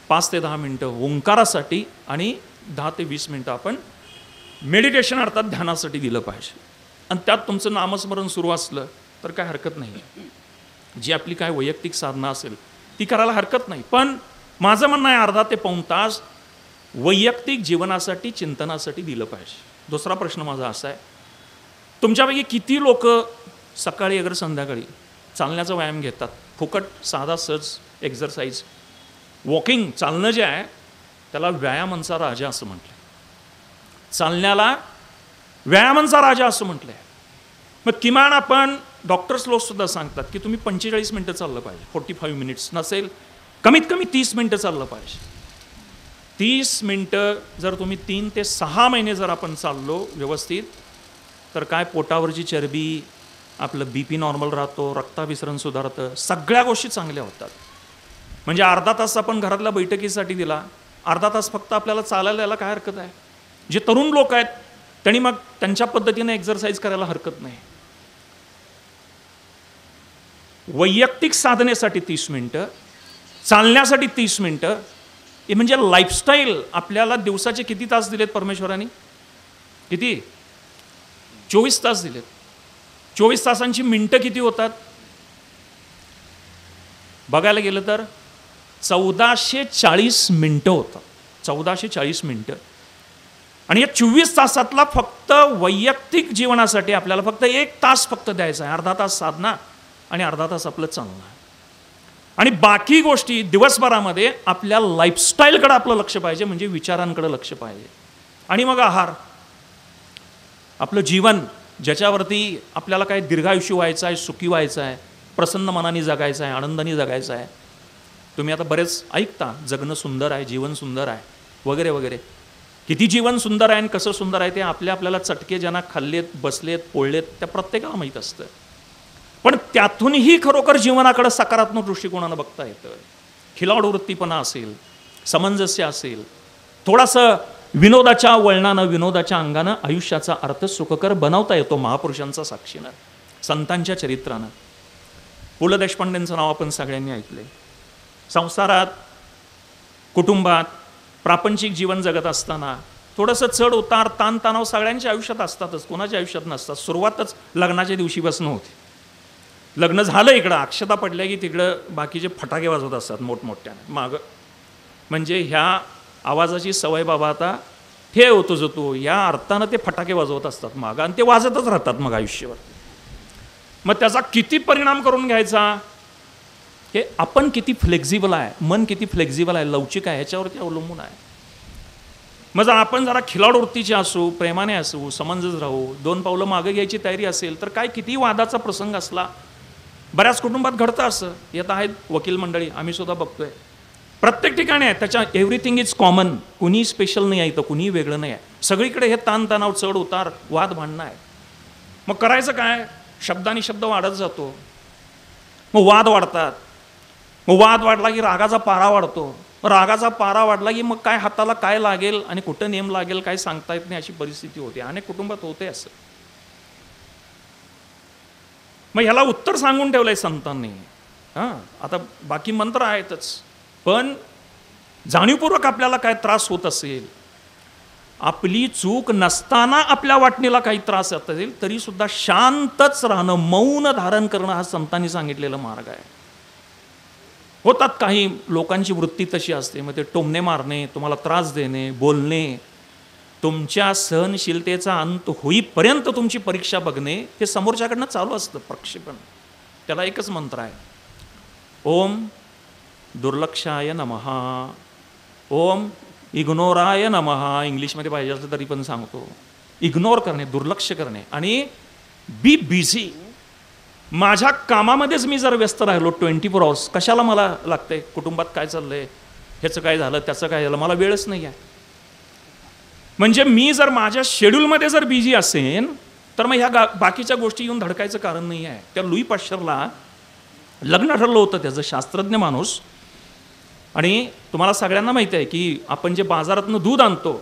5 ते 10 मिनटं ओंकारासाठी आणि 10 ते 20 मिनटं आपण मेडिटेशन अर्थात ध्यानासाठी दिलं पाहिजे. आणि त्यात तुमचं नामस्मरण सुरू असलं तर काय हरकत नाही. जी आपली काय वैयक्तिक साधना असेल ती करायला हरकत नाही. पण माझं म्हणणं आहे अर्धा ते पाऊण तास वैयक्तिक जीवनासाठी, चिंतनासाठी दिलं पाहिजे. दुसरा प्रश्न माझा असा आहे, तुमच्यापैकी किती लोक सकाळी अगर संध्याकाळी चालण्याचा व्यायाम घेतात, फुकट साधा सहज एक्झरसाईज, वॉकिंग, चालणं जे आहे त्याला व्यायामांचा राजा असं म्हटलं, चालण्याला व्यायामांचा राजा असं म्हटलं आहे. मग किमान आपण, डॉक्टर्स लोकसुद्धा सांगतात की तुम्ही 45 मिनटं चाललं पाहिजे, 45 मिनिट्स नसेल कमीत कमी 30 मिनटं चाललं पाहिजे. 30 मिनटं जर तुम्ही 3 ते 6 महिने जर आपण चाललो व्यवस्थित तर काय पोटावरची चरबी, आपलं BP नॉर्मल राहतो, रक्ताभिसरण सुधारतं, सगळ्या गोष्टी चांगल्या होतात. म्हणजे अर्धा तास आपण घरातल्या बैठकीसाठी दिला, अर्धा तास फक्त आपल्याला चालायला द्यायला काय हरकत आहे. जे तरुण लोक आहेत त्यांनी मग त्यांच्या पद्धतीने एक्झरसाईज करायला हरकत नाही. वैयक्तिक साधनेसाठी 30 मिनटं, चालण्यासाठी 30 मिनटं, हे म्हणजे लाईफस्टाईल. आपल्याला दिवसाचे किती तास दिलेत परमेश्वराने? किती? 24 तास दिलेत. 24 तासांची मिनटं किती होतात बघायला गेलं तर 1440 मिनटं होतात. 1440 मिनटं. आणि या 24 तासातला फक्त वैयक्तिक जीवनासाठी आपल्याला फक्त 1 तास फक्त द्यायचा आहे. अर्धा तास साधना आणि अर्धा तास आपलं चालणं. आणि बाकी गोष्टी दिवसभरामध्ये आपल्या लाईफस्टाईलकडे आपलं लक्ष पाहिजे, म्हणजे विचारांकडे लक्ष पाहिजे. आणि मग आहार, आपलं जीवन ज्याच्यावरती आपल्याला काय दीर्घायुष्य व्हायचं आहे, सुखी व्हायचं आहे, प्रसन्न मनाने जगायचं आहे, आनंदाने जगायचं आहे. तुम्ही आता बरेच ऐकता जगणं सुंदर आहे, जीवन सुंदर आहे वगैरे वगैरे. किती जीवन सुंदर आहे आणि कसं सुंदर आहे ते आपल्याला चटके ज्यांना खाल्लेत, बसलेत, पोळलेत त्या प्रत्येकाला माहीत असतं. पण त्यातूनही खरोखर जीवनाकडे सकारात्मक दृष्टिकोनानं बघता येतं. खिलाडू वृत्तीपणा असेल, सामंजस्य असेल, थोडासा विनोदाच्या वळणानं, विनोदाच्या अंगानं आयुष्याचा अर्थ सुखकर बनवता येतो महापुरुषांचा साक्षीनं, संतांच्या चरित्रानं. पु ल देशपांडेंचं नाव आपण सगळ्यांनी ऐकलंय. संसारात, कुटुंबात, प्रापंचिक जीवन जगत असताना थोडंसं चढ उतार, ताणतणाव सगळ्यांच्या आयुष्यात असतातच, कोणाच्या आयुष्यात नसतात. सुरुवातच लग्नाच्या दिवशीपासून होते. लग्न झालं, इकडं अक्षता पडल्या की तिकडं बाकीचे फटाके वाजवत असतात मोठमोठ्याने मागं. म्हणजे ह्या आवाजाची सवय बाबा आता ठेव तुझं तू, या अर्थानं ते फटाके वाजवत असतात मागं आणि ते वाजतच राहतात मग आयुष्यावर. मग त्याचा किती परिणाम करून घ्यायचा, हे आपण किती फ्लेक्झिबल आहे, मन किती फ्लेक्झिबल आहे, लवचिक आहे, ह्याच्यावरती अवलंबून आहे. मग जर आपण जरा खिलाडू वृत्तीचे असू, प्रेमाने असू, समंजस राहू, 2 पावलं मागं घ्यायची तयारी असेल तर काय किती वादाचा प्रसंग असला, बऱ्याच कुटुंबात घडतं असं. येत आहेत वकील मंडळी, आम्ही सुद्धा बघतोय, प्रत्येक ठिकाणी आहे, त्याच्या एव्हरीथिंग इज कॉमन, कुणी स्पेशल नाही आहे, इथं कुणी वेगळं नाही आहे. सगळीकडे हे ताणतणाव, चढ उतार, वाद भांडणं आहे. मग करायचं काय? शब्दानी शब्द वाढत जातो, मग वाद वाढतात. मग वाद वाढला की रागाचा पारा वाढतो. रागाचा पारा वाढला की मग काय हाताला काय लागेल आणि कुठं नेम लागेल काय सांगता येत नाही, अशी परिस्थिती होते. अनेक कुटुंबात होते असं. मग ह्याला उत्तर सांगून ठेवलंय संतांनी. हां, आता बाकी मंत्र आहेतच, पण जाणीवपूर्वक आपल्याला काय त्रास होत असेल, आपली चूक नसताना आपल्या वाटणीला काही त्रास येत असेल, तरी सुद्धा शांतच राहणं, मौन धारण करणं हा संतांनी सांगितलेला मार्ग आहे. होतात काही लोकांची वृत्ती तशी असते, मग ते टोमणे मारणे, तुम्हाला त्रास देणे, बोलणे, तुमच्या सहनशीलतेचा अंत होईपर्यंत तुमची परीक्षा बघणे, हे समोरच्याकडनं चालू असतं प्रक्षेपण. त्याला एकच मंत्र आहे, ओम दुर्लक्षाय नमः, ओम इग्नोराय नमः. इंग्लिशमध्ये पाहिजे असलं तरी पण सांगतो. इग्नोर करणे, दुर्लक्ष करणे, आणि बी बिझी. माझ्या कामामध्येच मी जर व्यस्त राहिलो 24 आवर्स, कशाला मला लागतंय कुटुंबात काय चाललंय, ह्याचं काय झालं, त्याचं काय झालं, मला वेळच नाही आहे. म्हणजे मी जर माझ्या शेड्यूलमध्ये जर बिझी असेन, तर मग ह्या बाकीच्या गोष्टी येऊन धडकायचं कारण नाही आहे. त्या लुई पाश्चरला लग्न ठरलं होतं, त्याचं शास्त्रज्ञ माणूस. आणि तुम्हाला सगळ्यांना माहिती आहे की आपण जे बाजारातनं दूध आणतो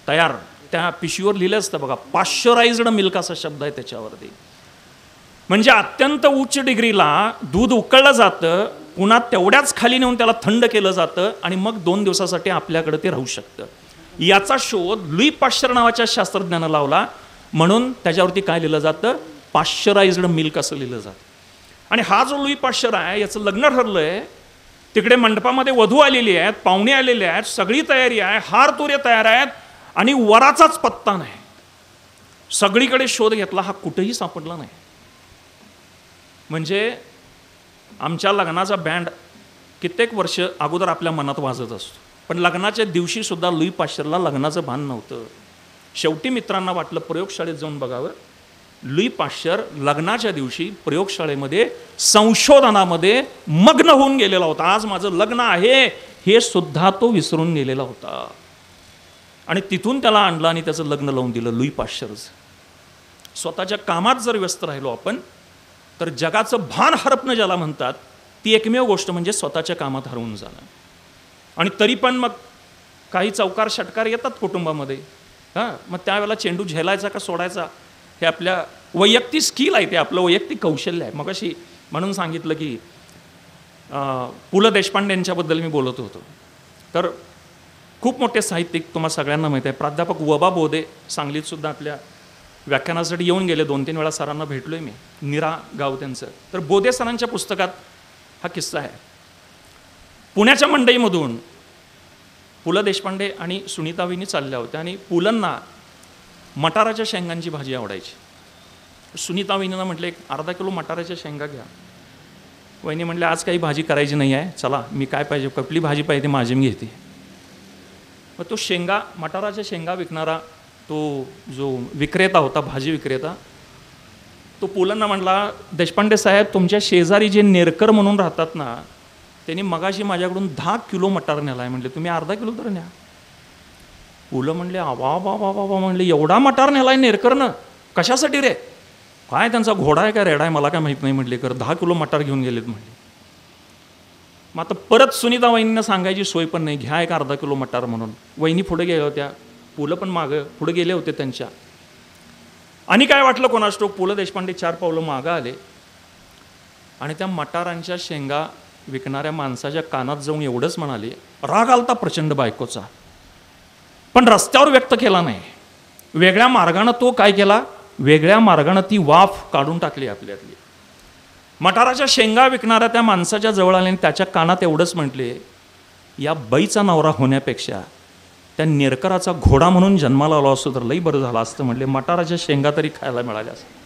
तयार, त्या पिशवीवर लिहिलं असतं बघा, पाश्चराइज्ड मिल्क असा शब्द आहे त्याच्यावरती. म्हणजे अत्यंत उच्च डिग्रीला दूध उकळलं जातं, पुन्हा तेवढ्याच खाली नेऊन त्याला थंड केलं जातं, आणि मग 2 दिवसासाठी आपल्याकडे ते राहू शकतं. याचा शोध लुई पाश्चर नावाच्या शास्त्रज्ञानं लावला, म्हणून त्याच्यावरती काय लिहिलं जातं, पाश्चराइज्ड मिल्क असं लिहिलं जातं. आणि हा जो लुई पाश्चर आहे, याचं लग्न ठरलं आहे, तिकडे मंडपामध्ये वधू आलेली आहेत, पाहुणे आलेले आहेत, सगळी तयारी आहे, हार तुरे तयार आहेत, आणि वराचाच पत्ता नाही. सगळीकडे शोध घेतला, हा कुठेही सापडला नाही. म्हणजे आमच्या लग्नाचा बँड कित्येक वर्ष अगोदर आपल्या मनात वाजत असतो, पण लग्नाच्या दिवशी सुद्धा लुई पाश्चरला लग्नाचं भान नव्हतं. शेवटी मित्रांना वाटलं प्रयोगशाळेत जाऊन बघावं. लुई पाश्चर लग्नाच्या दिवशी प्रयोगशाळेमध्ये संशोधनामध्ये मग्न होऊन गेलेला होता. आज माझं लग्न आहे हे सुद्धा तो विसरून गेलेला होता. आणि तिथून त्याला आणलं आणि त्याचं लग्न लावून दिलं लुई पाश्चरचं. स्वतःच्या कामात जर व्यस्त राहिलो आपण, तर जगाचं भान हरपणं ज्याला म्हणतात, ती एकमेव गोष्ट म्हणजे स्वतःच्या कामात हरवून जाणं. आणि तरी पण मग काही चौकार षटकार येतात कुटुंबामध्ये. हां, मग त्यावेळेला चेंडू झेलायचा का सोडायचा, हे आपल्या वैयक्तिक स्किल आहे, ते आपलं वैयक्तिक कौशल्य आहे. मग अशी म्हणून सांगितलं की पु ल देशपांडे यांच्याबद्दल मी बोलत होतो. तर खूप मोठे साहित्यिक, तुम्हाला सगळ्यांना माहीत आहे, प्राध्यापक वबा बोधे सांगलीतसुद्धा आपल्या व्याख्यानासाठी येऊन गेले. 2-3 वेळा सरांना भेटलो आहे मी, निरा गाव त्यांचं. तर बोधे सरांच्या पुस्तकात हा किस्सा आहे. पुण्याच्या मंडईमधून पु ल देशपांडे आणि सुनीताबाईंनी चालल्या होत्या, आणि पुलंना मटाराच्या शेंगांची भाजी आवडायची. सुनीताबाईंना म्हटलं, एक अर्धा किलो मटाराच्या शेंगा घ्या. वहिनी म्हटले, आज काही भाजी करायची नाही आहे, चला मी काय पाहिजे, कुठली भाजी पाहिजे माझी मी घेते. मग तो शेंगा, मटाराच्या शेंगा विकणारा तो जो विक्रेता होता, भाजी विक्रेता, तो पुलंना म्हटला, देशपांडे साहेब, तुमच्या शेजारी जे नेरकर म्हणून राहतात ना, त्यांनी मगाशी माझ्याकडून 10 किलो मटार नेला आहे. म्हटले, तुम्ही अर्धा किलो तर न्या. पुलं म्हणले, वा वा वा वा वा, म्हणले, एवढा मटार नेला आहे नेरकरनं, कशासाठी रे? काय त्यांचा घोडा आहे का रेडा आहे मला काय माहीत नाही. म्हटले, कर 10 किलो मटार घेऊन गेलेत म्हणले. मग आता परत सुनीता वहिनींना सांगायची सोय पण नाही, घ्या एक अर्धा किलो मटार म्हणून. वहिनी पुढे गेल्या होत्या, पुलं पण मागं पुढे गेले होते त्यांच्या. आणि काय वाटलं कोणास ठाऊक, पु ल देशपांडे 4 पावलं मागं आले आणि त्या मटारांच्या शेंगा विकणाऱ्या माणसाच्या कानात जाऊन एवढंच म्हणाले, राग आलता प्रचंड बायकोचा, पण रस्त्यावर व्यक्त केला नाही. वेगळ्या मार्गानं तो काय केला, वेगळ्या मार्गानं ती वाफ काढून टाकली आपल्यातली. मटाराच्या शेंगा विकणाऱ्या त्या माणसाच्या जवळ आले आणि त्याच्या कानात एवढंच म्हटले, या बाईचा नवरा होण्यापेक्षा त्या नेरकराचा घोडा म्हणून जन्माला आलो असतो तर लई बरं झालं असतं. म्हटले, मटाराच्या शेंगा तरी खायला मिळाल्या असं.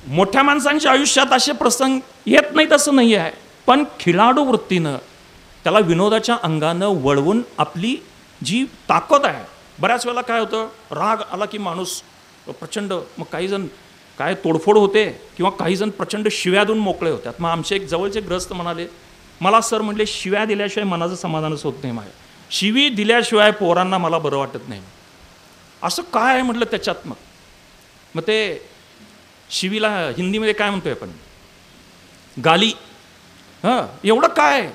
मोठ्या माणसांच्या आयुष्यात असे प्रसंग येत नाहीत असं नाही आहे, पण खिलाडू वृत्तीनं त्याला विनोदाच्या अंगानं वळवून आपली जी ताकद आहे. बऱ्याच वेळेला काय होतं, राग आला की माणूस प्रचंड, मग काही जण काय तोडफोड होते किंवा काही जण प्रचंड शिव्या देऊन मोकळे होतात. मग आमचे एक जवळचे ग्रस्त म्हणाले, मला सर म्हटले शिव्या दिल्याशिवाय मनाचं समाधानच होत नाही माझ्या, शिवी दिल्याशिवाय पोरांना मला बरं वाटत नाही. असं काय आहे म्हटलं त्याच्यात. मग ते शिवीला हिंदीमध्ये काय म्हणतोय आपण, गाली. हां, एवढं काय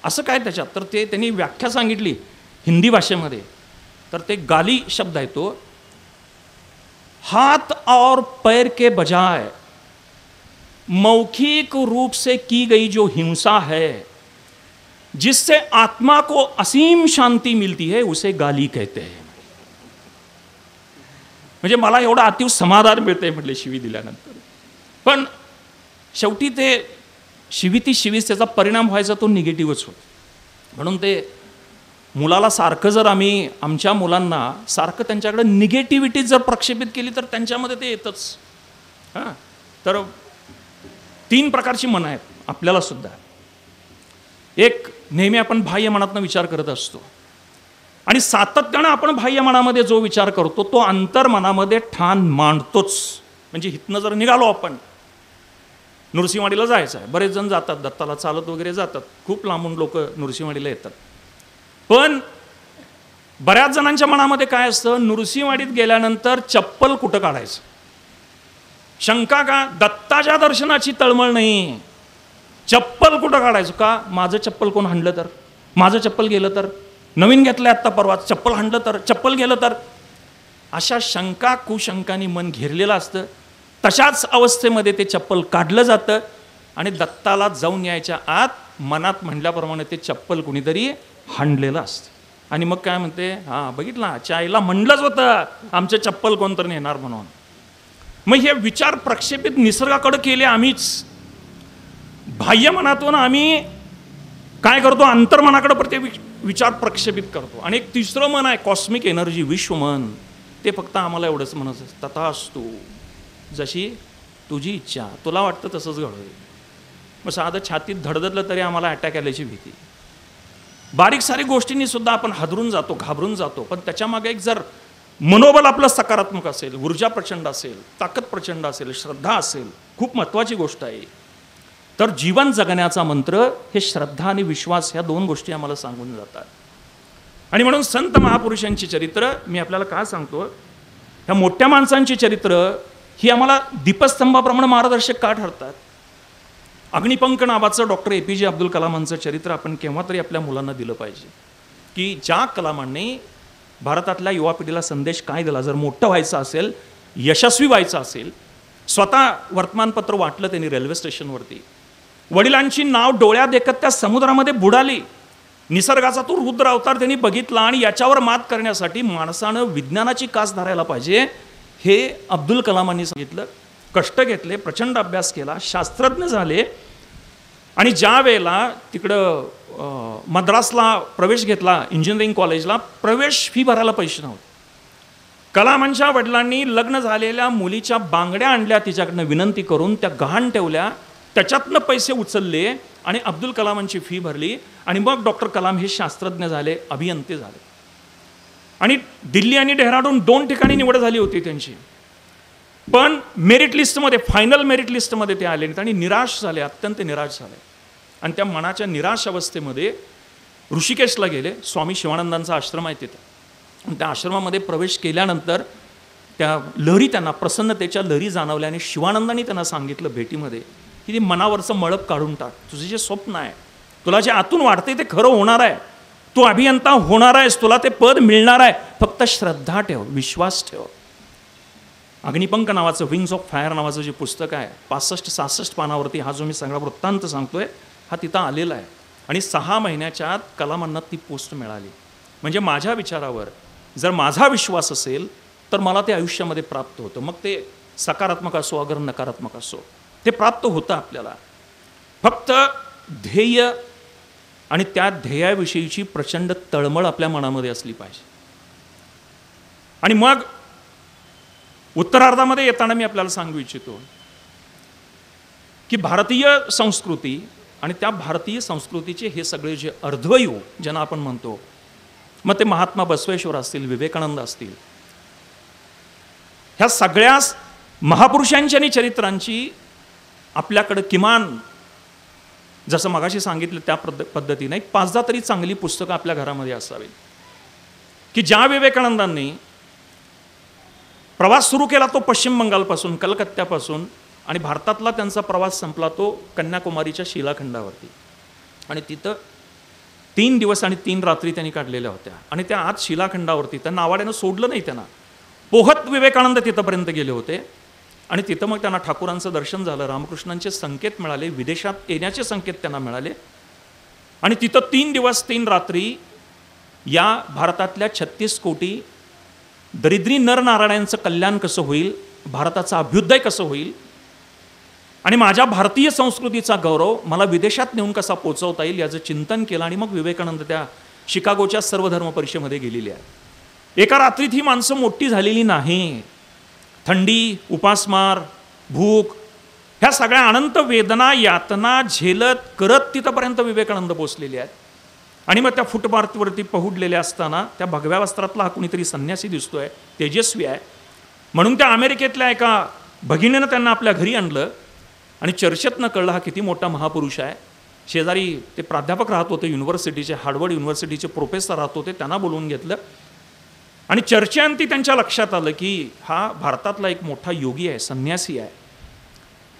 असं काय त्याच्यात. तर ते त्यांनी व्याख्या सांगितली हिंदी भाषेमध्ये. तर ते गाली शब्द आहे तो, हाथ और पैर के बजाय मौखिक रूप से की गई जो हिंसा है जिससे आत्मा को असीम शांति मिलती है उसे गाली कहते हैं. म्हणजे मला एवढं अतिव समाधान मिळतंय म्हटले शिवी दिल्यानंतर. पण शेवटी ते शिवी ती शिवीच, त्याचा परिणाम व्हायचा तो निगेटिव्हच होतो. म्हणून ते मुलाला सारखं जर आम्ही आमच्या मुलांना सारखं त्यांच्याकडे निगेटिव्हिटी जर प्रक्षेपित केली तर त्यांच्यामध्ये ते येतच. हां, तर 3 प्रकारची मनं आहेत आपल्याला सुद्धा. एक, नेहमी आपण बाह्य मनातनं विचार करत असतो आणि सातत्यानं आपण बाह्य मनामध्ये जो विचार करतो तो अंतर्मनामध्ये ठाण मांडतोच. म्हणजे इथनं जर निघालो आपण, नृसिंहवाडीला जायचं आहे, बरेच जण जातात, दत्ताला चालत वगैरे जातात, खूप लांबून लोक नृसिंहवाडीला येतात. पण बऱ्याच जणांच्या मनामध्ये काय असतं, नृसिंहवाडीत गेल्यानंतर चप्पल कुठं काढायचं, शंका का, दत्ताच्या दर्शनाची तळमळ नाही, चप्पल कुठं काढायचं का, माझं चप्पल कोण हाणलं तर, माझं चप्पल गेलं तर, नवीन घेतलं आत्ता परवा, चप्पल हाणलं तर, चप्पल गेलं तर, अशा शंका कुशंकांनी मन घेरलेलं असतं. तशाच अवस्थेमध्ये ते चप्पल काढलं जातं आणि दत्ताला जाऊन यायच्या आत मनात म्हटल्याप्रमाणे ते चप्पल कुणीतरी हाणलेलं असतं. आणि मग काय म्हणते, हां बघितला, चायला म्हणलंच होतं आमचं चप्पल कोणतरी नेणार म्हणून. मग हे विचार प्रक्षेपित निसर्गाकडे केले आम्हीच. बाह्य मनातून आम्ही काय करतो, अंतर्मनाकडे प्रत्येक विचार प्रक्षेपित करतो. आणि एक तिसरं मन आहे कॉस्मिक एनर्जी, विश्वमन, ते फक्त आम्हाला एवढंच म्हणत असतं, तथास्तु, जशी तुझी इच्छा, तुला वाटतं तसंच घडोय. मग साधं छातीत धडधडलं तरी आम्हाला अटॅक आल्याची भीती. बारीक सारीक गोष्टींनी सुद्धा आपण हादरून जातो, घाबरून जातो. पण त्याच्यामागे एक जर मनोबल आपलं सकारात्मक असेल, ऊर्जा प्रचंड असेल, ताकद प्रचंड असेल, श्रद्धा असेल, खूप महत्त्वाची गोष्ट आहे. तर जीवन जगण्याचा मंत्र हे श्रद्धा आणि विश्वास, ह्या 2 गोष्टी आम्हाला सांगून जातात. आणि म्हणून संत महापुरुषांची चरित्र मी आपल्याला काय सांगतो, ह्या मोठ्या माणसांची चरित्र ही आम्हाला दीपस्तंभाप्रमाणे मार्गदर्शक का ठरतात. अग्निपंख नावाचं डॉक्टर APJ अब्दुल कलामांचं चरित्र आपण केव्हा तरी आपल्या मुलांना दिलं पाहिजे, की ज्या कलामांनी भारतातल्या युवा पिढीला संदेश काय दिला. जर मोठं व्हायचं असेल, यशस्वी व्हायचं असेल, स्वतः वर्तमानपत्र वाटलं त्यांनी रेल्वे स्टेशनवरती, वडिलांची नाव डोळ्यात देखत त्या समुद्रामध्ये बुडाली, निसर्गाचा तो रुद्र अवतार त्यांनी बघितला आणि याच्यावर मात करण्यासाठी माणसानं विज्ञानाची कास धरायला पाहिजे हे अब्दुल कलामांनी सांगितलं. कष्ट घेतले, प्रचंड अभ्यास केला, शास्त्रज्ञ झाले. आणि ज्या वेळेला तिकडं मद्रासला प्रवेश घेतला, इंजिनिअरिंग कॉलेजला, प्रवेश फी भरायला पैसे नव्हते. कलामांच्या वडिलांनी लग्न झालेल्या मुलीच्या बांगड्या आणल्या, तिच्याकडनं विनंती करून त्या गहाण ठेवल्या, त्याच्यातनं पैसे उचलले आणि अब्दुल कलामांची फी भरली. आणि मग डॉक्टर कलाम हे शास्त्रज्ञ झाले, अभियंते झाले. आणि दिल्ली आणि डेहराडून 2 ठिकाणी निवड झाली होती त्यांची. पण मेरिट लिस्टमध्ये, फायनल मेरिट लिस्टमध्ये ते आले नाहीत आणि निराश झाले, अत्यंत निराश झाले. आणि त्या मनाच्या निराश अवस्थेमध्ये ऋषिकेशला गेले. स्वामी शिवानंदांचा आश्रम आहे तिथं. त्या आश्रमामध्ये प्रवेश केल्यानंतर त्या लहरी, त्यांना प्रसन्नतेच्या लहरी जाणवल्या आणि शिवानंदांनी त्यांना सांगितलं भेटीमध्ये की ते मनावरचं मळप काढून टाक. तुझे जे स्वप्न आहे, तुला जे आतून वाटते ते खरं होणार आहे, तू अभियंता होणार आहेस, तुला ते पद मिळणार आहे, फक्त श्रद्धा ठेव, विश्वास ठेव. अग्निपंख नावाचं, विंग्स ऑफ फायर नावाचं जे पुस्तक आहे, 65-66 पानावरती हा जो मी सगळा वृत्तांत सांगतोय हा तिथं आलेला आहे. आणि 6 महिन्याच्या आत कलामांना ती पोस्ट मिळाली. म्हणजे माझ्या विचारावर जर माझा विश्वास असेल तर मला ते आयुष्यामध्ये प्राप्त होतं. मग ते सकारात्मक असो अगर नकारात्मक असो, ते प्राप्त होतं आपल्याला. फक्त ध्येय आणि त्या ध्येयाविषयीची प्रचंड तळमळ आपल्या मनामध्ये असली पाहिजे. आणि मग उत्तरार्धामध्ये येताना मी आपल्याला सांगू इच्छितो की भारतीय संस्कृती आणि त्या भारतीय संस्कृतीचे हे सगळे जे अर्धवयू ज्यांना आपण म्हणतो, मग ते महात्मा बसवेश्वर असतील, विवेकानंद असतील, ह्या सगळ्या महापुरुषांची आणि चरित्रांची आपल्याकडं किमान जसं मगाशी सांगितलं त्या पद्धतीने एक 5-10 तरी चांगली पुस्तकं आपल्या घरामध्ये असावीत, की ज्या विवेकानंदांनी प्रवास सुरू केला तो पश्चिम बंगालपासून, कलकत्त्यापासून, आणि भारतातला त्यांचा प्रवास संपला तो कन्याकुमारीच्या शिलाखंडावरती, आणि तिथं 3 दिवस आणि 3 रात्री त्यांनी काढलेल्या होत्या. आणि त्या आत शिलाखंडावरती त्या नावाड्यानं सोडलं नाही त्यांना, पोहत विवेकानंद तिथंपर्यंत गेले होते. आणि तिथं मग त्यांना ठाकूरांचं दर्शन झालं, रामकृष्णांचे संकेत मिळाले, विदेशात येण्याचे संकेत त्यांना मिळाले. आणि तिथं 3 दिवस 3 रात्री या भारतातल्या 36 कोटी दरिद्री नरनारायणांचं कल्याण कसं होईल, भारताचा अभ्युदय कसं होईल, आणि माझ्या भारतीय संस्कृतीचा गौरव मला विदेशात नेऊन कसा पोचवता येईल याचं चिंतन केलं. आणि मग विवेकानंद त्या शिकागोच्या सर्वधर्म परिषदेमध्ये गेलेली आहे. एका रात्रीत ही माणसं मोठी झालेली नाही. थंडी, उपासमार, भूक, ह्या सगळ्या अनंत वेदना यातना झेलत करत तिथंपर्यंत विवेकानंद पोचलेले आहेत. आणि मग त्या फुटपाथवरती पहुडलेले असताना त्या भगव्या वस्त्रातला हा कुणीतरी संन्यासी दिसतोय, तेजस्वी आहे, म्हणून त्या अमेरिकेतल्या एका भगिनीनं त्यांना आपल्या घरी आणलं. आणि चर्चेतनं कळलं हा किती मोठा महापुरुष आहे. शेजारी ते प्राध्यापक राहत होते युनिव्हर्सिटीचे, हार्वर्ड युनिव्हर्सिटीचे प्रोफेसर राहत होते, त्यांना बोलवून घेतलं. आणि चर्चेअंती त्यांच्या लक्षात आलं की हा भारतातला एक मोठा योगी आहे, संन्यासी आहे.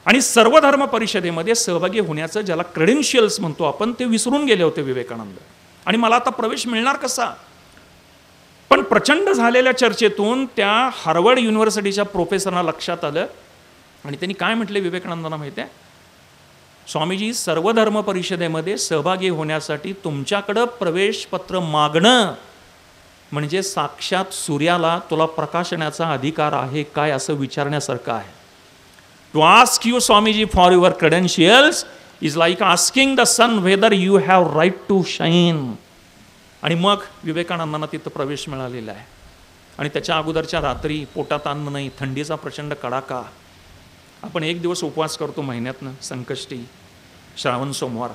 आणि सर्वधर्म परिषदेमध्ये सहभागी होण्याचं ज्याला क्रेडेन्शियल्स म्हणतो आपण, ते विसरून गेले होते विवेकानंद. आणि मला आता प्रवेश मिळणार कसा? पण प्रचंड झालेल्या चर्चेतून त्या हार्वर्ड युनिव्हर्सिटीच्या प्रोफेसरना लक्षात आलं. आणि त्यांनी काय म्हटले विवेकानंदांना माहिती आहे? स्वामीजी, सर्वधर्म परिषदेमध्ये सहभागी होण्यासाठी तुमच्याकडं प्रवेशपत्र मागणं म्हणजे साक्षात सूर्याला तुला प्रकाशण्याचा अधिकार आहे काय असं विचारण्यासारखं आहे. To ask you Swamiji for your credentials is like asking the sun whether you have right to shine. आणि मग विवेकानंदांना तिथं प्रवेश मिळालेला आहे. आणि त्याच्या अगोदरच्या रात्री पोटात अन्न नाही, थंडीचा प्रचंड कडाका. आपण 1 दिवस उपवास करतो महिन्यातनं, संकष्टी, श्रावण सोमवार,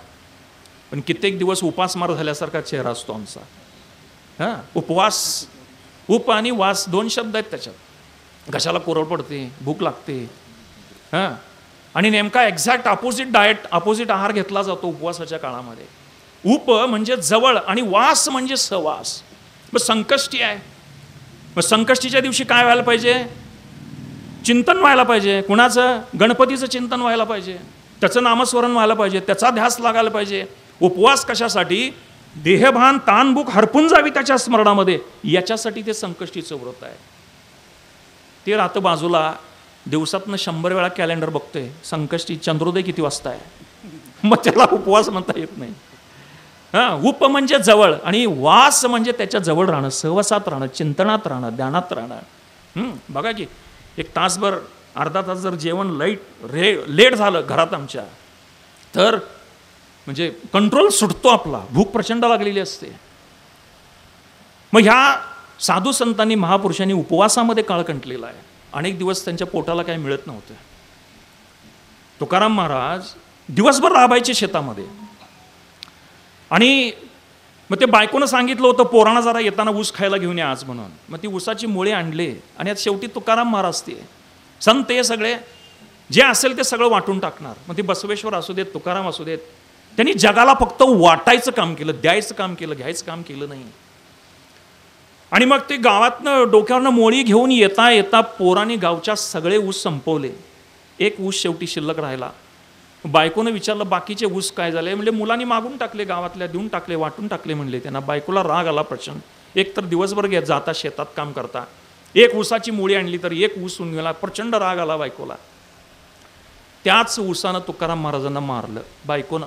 पण कित्येक दिवस उपासमार झाल्यासारखा चेहरा असतो आमचा. हां, उपवास, उप आणि वास 2 शब्द आहेत त्याच्यात. घशाला कोरड पडते, भूक लागते. हां, आणि नेमका एक्झॅक्ट अपोजिट डाएट, अपोजिट आहार घेतला जातो उपवासाच्या काळामध्ये. उप म्हणजे जवळ आणि वास म्हणजे सहवास. मग संकष्टी आहे, मग संकष्टीच्या दिवशी काय व्हायला पाहिजे? चिंतन व्हायला पाहिजे. कुणाचं? गणपतीचं चिंतन व्हायला पाहिजे, त्याचं नामस्मरण व्हायला पाहिजे, त्याचा ध्यास लागायला पाहिजे. उपवास कशासाठी? देहभान तानभूक हरपून जावी त्याच्या स्मरणामध्ये, याच्यासाठी ते संकष्टीचं व्रत आहे. ते राहतं बाजूला, दिवसातनं 100 वेळा कॅलेंडर बघतोय, संकष्टी चंद्रोदय किती वाजता आहे, मग त्याला उपवास म्हणता येत नाही. हां, उप म्हणजे जवळ आणि वास म्हणजे त्याच्या जवळ राहणं, सहवासात राहणं, चिंतनात राहणं, ध्यानात राहणं. बघा की एक तासभर अर्धा तास जर जेवण लेट झालं घरात आमच्या, तर म्हणजे कंट्रोल सुटतो आपला, भूक प्रचंड लागलेली असते. मग ह्या साधू संतांनी, महापुरुषांनी उपवासामध्ये काळ कंटलेला आहे. अनेक दिवस त्यांच्या पोटाला काही मिळत नव्हतं. तुकाराम महाराज दिवसभर राबायचे शेतामध्ये. आणि मग ते बायकोनं सांगितलं होतं पोरांना जरा येताना ऊस खायला घेऊन या आज म्हणून. मग ती ऊसाची मुळे आणले आणि आता शेवटी तुकाराम महाराज ते संत हे सगळे जे असेल ते सगळं वाटून टाकणार. मग ते बसवेश्वर असू देत, तुकाराम असू देत, त्यांनी जगाला फक्त वाटायचं काम केलं, द्यायचं काम केलं, घ्यायचं काम केलं नाही. आणि मग ते गावातनं डोक्यावरनं मोळी घेऊन येता येता पोरांनी गावच्या सगळे ऊस संपवले. एक ऊस शेवटी शिल्लक राहिला. बायकोनं विचारलं बाकीचे ऊस काय झाले? म्हणजे मुलांनी मागून टाकले, गावातल्या देऊन टाकले, वाटून टाकले म्हणले. त्यांना बायकोला राग आला प्रचंड. एक तर दिवसभर जाता शेतात काम करता, एक ऊसाची मुळी आणली तर एक ऊस होऊन गेला. प्रचंड राग आला बायकोला. त्याच ऊसानं तुकाराम महाराजांना मारलं बायकोनं,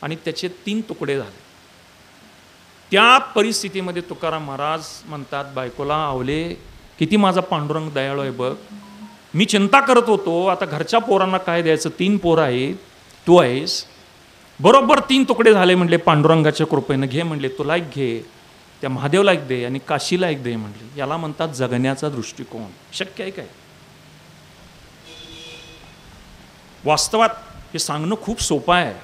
आणि त्याचे 3 तुकडे झाले. त्या परिस्थितीमध्ये तुकाराम महाराज म्हणतात बायकोला, आवले किती माझा पांडुरंग दयाळू आहे बघ, मी चिंता करत होतो आता घरच्या पोरांना काय द्यायचं, 3 पोरं आहेत, तू आहेस, बरोबर 3 तुकडे झाले म्हणले पांडुरंगाच्या कृपेनं, घे म्हणले, तुला एक घे, त्या महादेवला एक दे आणि काशीला एक दे म्हणले. याला म्हणतात जगण्याचा दृष्टिकोन. शक्य आहे काय? वास्तवात हे सांगणं खूप सोपं आहे,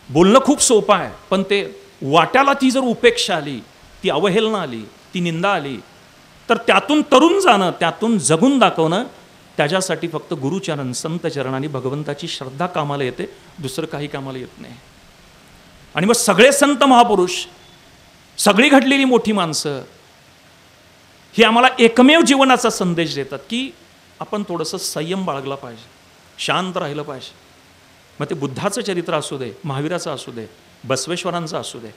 बोलणं खूप सोपं आहे, पण ते वाट्याला ती जर उपेक्षा आली, ती अवहेलना आली, ती निंदा आली, तर त्यातून तरुण जाणं, त्यातून जगून दाखवणं त्याच्यासाठी फक्त गुरुचरण, संतचरण आणि भगवंताची श्रद्धा कामाला येते, दुसरं काही कामाला येत नाही. आणि मग सगळे संत महापुरुष, सगळी घडलेली मोठी माणसं ही आम्हाला एकमेव जीवनाचा संदेश देतात की आपण थोडंसं संयम बाळगला पाहिजे, शांत राहिलं पाहिजे. मग ते बुद्धाचं चरित्र असू दे, महावीराचं असू दे, बसवेश्वरांचं असू दे.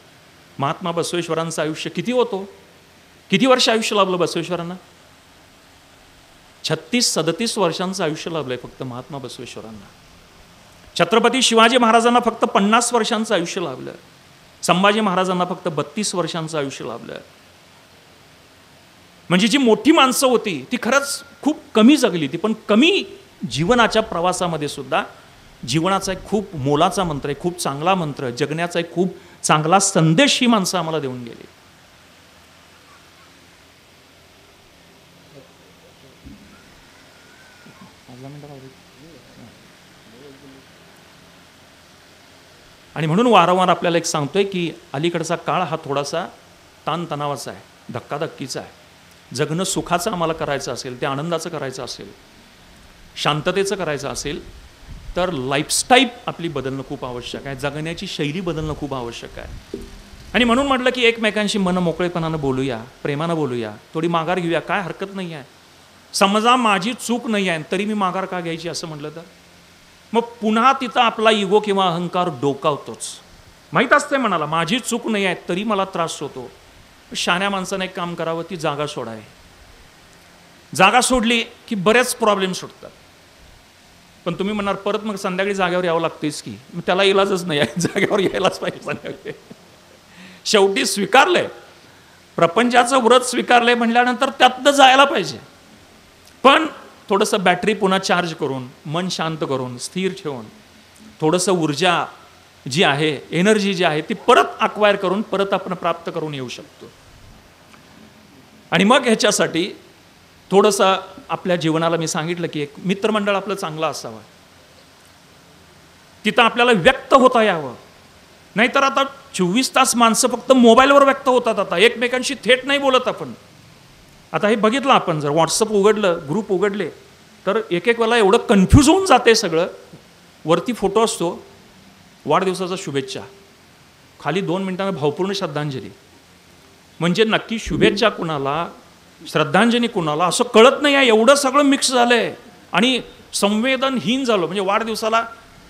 महात्मा बसवेश्वरांचं आयुष्य किती होतं? किती वर्ष आयुष्य लाभलं बसवेश्वरांना? 36-37 वर्षांचं आयुष्य लाभलंय फक्त महात्मा बसवेश्वरांना. छत्रपती शिवाजी महाराजांना फक्त 50 वर्षांचं आयुष्य लाभलं. संभाजी महाराजांना फक्त 32 वर्षांचं आयुष्य लाभलं. म्हणजे जी मोठी माणसं होती ती खरंच खूप कमी जगली ती, पण कमी जीवनाच्या प्रवासामध्ये सुद्धा जीवनाचा एक खूप मोलाचा मंत्र आहे, खूप चांगला मंत्र, जगण्याचा एक खूप चांगला संदेश ही माणसं आम्हाला देऊन गेली. आणि म्हणून वारंवार आपल्याला एक सांगतोय की अलीकडचा काळ हा थोडासा ताणतणावाचा आहे, धक्काधक्कीचा आहे. जगणं सुखाचं आम्हाला करायचं असेल, ते आनंदाचं करायचं असेल, शांततेचं करायचं असेल, तर लाईफस्टाईल आपली बदलणं खूप आवश्यक आहे, जगण्याची शैली बदलणं खूप आवश्यक आहे. आणि म्हणून म्हटलं की एकमेकांशी मन मोकळेपणानं बोलूया, प्रेमानं बोलूया, थोडी माघार घेऊया, काय हरकत नाही आहे. समजा माझी चूक नाही आहे तरी मी माघार का घ्यायची असं म्हटलं तर मग पुन्हा तिथं आपला इगो किंवा अहंकार डोकावतोच. माहीत असते म्हणाला माझी चूक नाही आहे तरी मला त्रास होतो. शहाण्या माणसाने एक काम करावं, ती जागा सोडावी. जागा सोडली की बरेच प्रॉब्लेम सुटतात. पण तुम्ही म्हणणार परत मग संध्याकाळी जागेवर यावं लागतेच की, मग त्याला इलाजच नाही आहे, जागेवर यायलाच पाहिजे संध्याकाळी. शेवटी स्वीकारलंय, प्रपंचाचं व्रत स्वीकारलंय म्हटल्यानंतर त्यातनं जायला पाहिजे. पण थोडंसं बॅटरी पुन्हा चार्ज करून, मन शांत करून, स्थिर ठेवून, थोडंसं ऊर्जा जी आहे, एनर्जी जी आहे ती परत अक्वायर करून परत आपण प्राप्त करून येऊ शकतो. आणि मग ह्याच्यासाठी थोडंसं आपल्या जीवनाला मी सांगितलं की एक मित्रमंडळ आपलं चांगलं असावं, तिथं आपल्याला व्यक्त होता यावं. नाहीतर आता 24 तास माणसं फक्त मोबाईलवर व्यक्त होतात, आता एकमेकांशी थेट नाही बोलत आपण. आता हे बघितलं आपण, जर व्हॉट्सअप उघडलं, ग्रुप उघडले, तर एक एक वेळेला एवढं कन्फ्यूज होऊन जाते सगळं. वरती फोटो असतो वाढदिवसाचा शुभेच्छा, खाली 2 मिनिटांना भावपूर्ण श्रद्धांजली. म्हणजे नक्की शुभेच्छा कुणाला, श्रद्धांजली कुणाला असं कळत नाही आहे. एवढं सगळं मिक्स झालंय आणि संवेदनहीन झालं. म्हणजे वाढदिवसाला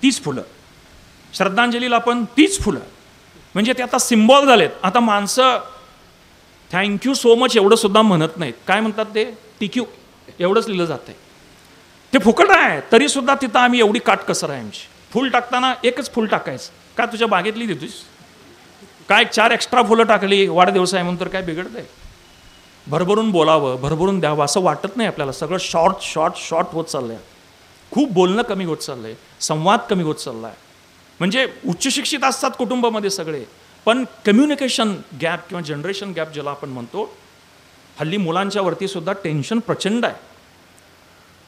30 फुलं, श्रद्धांजलीला पण 30 फुलं, म्हणजे ते आता सिम्बॉल झालेत. आता माणसं थँक्यू सो मच एवढं सुद्धा म्हणत नाहीत. काय म्हणतात ते टिक्यू एवढंच लिहिलं जातंय. ते फुकट आहे तरी सुद्धा तिथं आम्ही एवढी काटकसर आहे आमची. फुल टाकताना एकच फुल टाकायचं का, तुझ्या बागेतली देतोस काय, 4 एक्स्ट्रा फुलं टाकली वाढदिवस आहे म्हणून तर काय बिघडतंय. भरभरून बोलावं, भरभरून द्यावं असं वाटत नाही आपल्याला. सगळं शॉर्ट शॉर्ट शॉर्ट होत चाललंय. खूप बोलणं कमी होत चाललंय, संवाद कमी होत चाललाय. म्हणजे उच्च शिक्षित असतात कुटुंबामध्ये सगळे, पण कम्युनिकेशन गॅप किंवा जनरेशन गॅप ज्याला आपण म्हणतो, हल्ली मुलांच्या वरती सुद्धा टेन्शन प्रचंड आहे.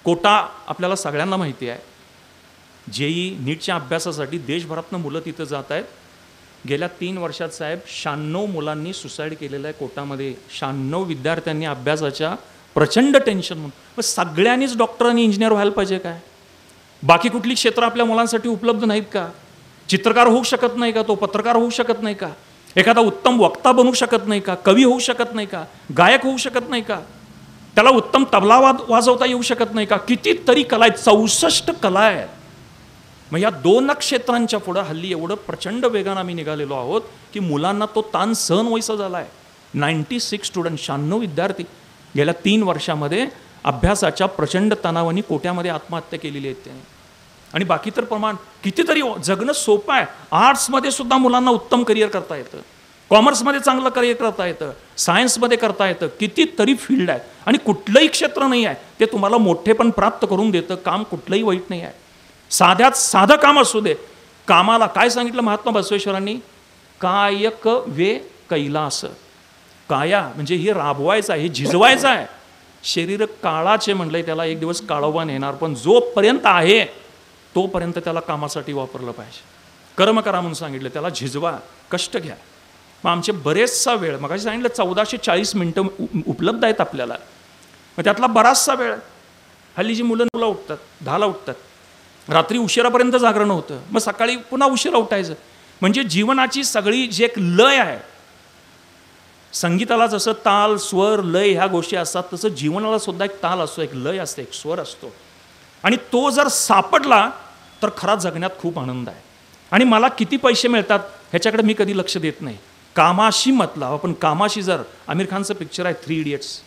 कोटा आपल्याला सगळ्यांना माहिती आहे. जेई नीटच्या अभ्यासासाठी देशभरातनं मुलं तिथं जात आहेत. गेल्या 3 वर्षात साहेब 96 मुलांनी सुसाईड केलेलं आहे कोटामध्ये. 96 विद्यार्थ्यांनी अभ्यासाच्या प्रचंड टेन्शन म्हणून. मग सगळ्यांनीच डॉक्टर आणि इंजिनियर व्हायला पाहिजे काय? बाकी कुठली क्षेत्र आपल्या मुलांसाठी उपलब्ध नाहीत का? चित्रकार होऊ शकत नाही का? तो पत्रकार होऊ शकत नाही का? एखादा उत्तम वक्ता बनू शकत नाही का? कवी होऊ शकत नाही का? गायक होऊ शकत नाही का? त्याला उत्तम तबला वाजवता येऊ शकत नाही का? कितीतरी कला आहेत, 64 कला आहेत. मग या 2 क्षेत्रांच्या पुढं हल्ली एवढं प्रचंड वेगानं आम्ही निघालेलो आहोत की मुलांना तो ताण सहन व्हायचा झाला आहे. 96 स्टुडंट, 96 विद्यार्थी गेल्या 3 वर्षामध्ये अभ्यासाच्या प्रचंड तणावाने कोट्यामध्ये आत्महत्या केलेली आहेत त्याने. आणि बाकी तर प्रमाण कितीतरी. जगणं सोपं आहे. आर्ट्समध्ये सुद्धा मुलांना उत्तम करिअर करता येतं, कॉमर्समध्ये चांगलं करिअर करता येतं, सायन्समध्ये करता येतं, कितीतरी फील्ड आहे. आणि कुठलंही क्षेत्र नाही आहे ते तुम्हाला मोठेपण प्राप्त करून देतं. काम कुठलंही वाईट नाही आहे. साध्यात साधं काम असू दे. कामाला काय सांगितलं महात्मा बसवेश्वरांनी? कायक वे कैलास. काया म्हणजे हे राबवायचं आहे, हे झिजवायचं आहे. शरीर काळाचे म्हणलंय, त्याला एक दिवस काळोबान येणार, पण जोपर्यंत आहे तोपर्यंत त्याला कामासाठी वापरलं पाहिजे. कर्म करा म्हणून सांगितलं, त्याला झिजवा, कष्ट घ्या. मग आमचे बरेचसा वेळ, मग सांगितलं 1440 मिनटं उपलब्ध आहेत आपल्याला, मग त्यातला बराचसा वेळ हल्लीची मुलं 9ला उठतात, 10ला उठतात, रात्री उशिरापर्यंत जागरण होतं, मग सकाळी पुन्हा उशिरा उठायचं. म्हणजे जीवनाची सगळी जी एक लय आहे, संगीताला जसं ताल, स्वर, लय ह्या गोष्टी असतात, तसं जीवनाला सुद्धा एक ताल असतो, एक लय असते, एक स्वर असतो. आणि तो जर सापडला तर खरा जगण्यात खूप आनंद आहे. आणि मला किती पैसे मिळतात ह्याच्याकडे मी कधी लक्ष देत नाही. कामाशी मतलब. आपण कामाशी, जर आमिर खानचं पिक्चर आहे 3 इडियट्स,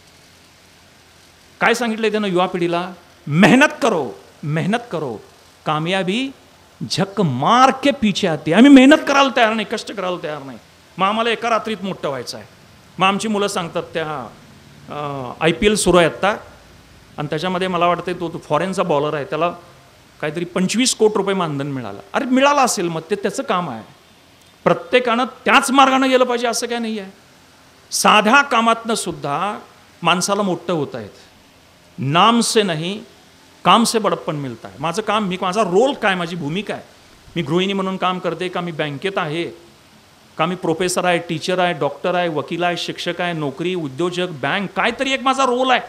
काय सांगितलंय त्यानं युवा पिढीला? मेहनत करो, मेहनत करो, कामयाबी झक मार के पीछे आती. आम्ही मेहनत करायला तयार नाही, कष्ट करायला तयार नाही. मग आम्हाला एका रात्रीत मोठं व्हायचं आहे. मग आमची मुलं सांगतात त्या IPL सुरू आहे आत्ता, आणि त्याच्यामध्ये मला वाटतं तो फॉरेनचा बॉलर आहे, त्याला काहीतरी 25 कोटी रुपये मानधन मिळालं. अरे मिळालं असेल, मग ते त्याचं काम आहे. प्रत्येकानं त्याच मार्गाने गेलं पाहिजे असं काय नाही आहे. साध्या कामातनं सुद्धा माणसाला मोठं होत आहेत. नाम से नाही, काम से बडप्पन मिळत आहे. माझं काम, माझा रोल काय, माझी भूमिका आहे. मी गृहिणी म्हणून काम करते का, मी बँकेत आहे का, मी प्रोफेसर आहे, टीचर आहे, डॉक्टर आहे, वकील आहे, शिक्षक आहे, नोकरी, उद्योजक, बँक, काहीतरी एक माझा रोल आहे.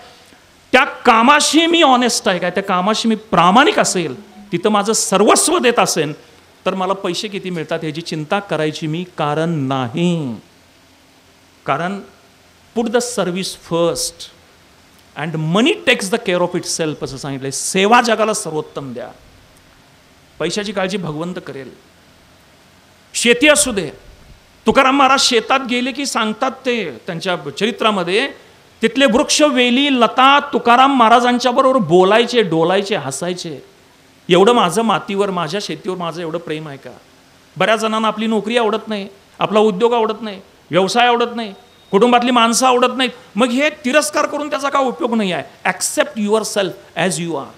त्या कामाशी मी ऑनेस्ट आहे काय, त्या कामाशी मी प्रामाणिक असेल, तिथं माझं सर्वस्व देत असेल, तर मला पैसे किती मिळतात ह्याची चिंता करायची मी कारण नाही. कारण put the service first and money takes the care of itself असं सांगितलंय. सेवा जगाला सर्वोत्तम द्या, पैशाची काळजी भगवंत करेल. शेती असू दे, तुकाराम महाराज शेतात गेले की सांगतात ते त्यांच्या चरित्रामध्ये, तिथले वृक्ष, वेली, लता तुकाराम महाराजांच्या बरोबर बोलायचे, डोलायचे, हसायचे. एवढं माझं मातीवर, माझ्या शेतीवर माझं एवढं प्रेम आहे का? बऱ्याच जणांना आपली नोकरी आवडत नाही, आपला उद्योग आवडत नाही, व्यवसाय आवडत नाही, कुटुंबातली माणसं आवडत नाहीत. मग हे तिरस्कार करून त्याचा काय उपयोग नाही आहे. Accept yourself as you are.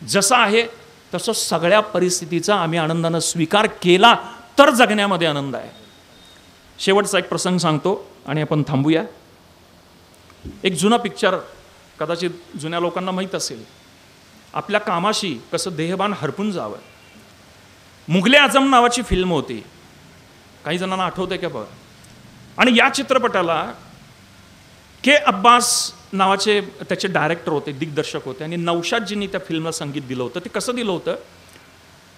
जसं आहे तसं सगळ्या परिस्थितीचा आम्ही आनंदानं स्वीकार केला तर जगण्यामध्ये आनंद आहे. शेवटचा एक प्रसंग सांगतो आणि आपण थांबूया. एक जुना पिक्चर, कदाचित जुन्या लोकांना माहीत असेल, आपल्या कामाशी कसं देहभान हरपून जावं. मुघले आझम नावाची फिल्म होती, काही जणांना आठवते का बघ. आणि या चित्रपटाला के अब्बास नावाचे त्याचे डायरेक्टर होते, दिग्दर्शक होते, आणि नौशादजींनी त्या फिल्मला संगीत दिलं होतं. ते कसं दिलं होतं,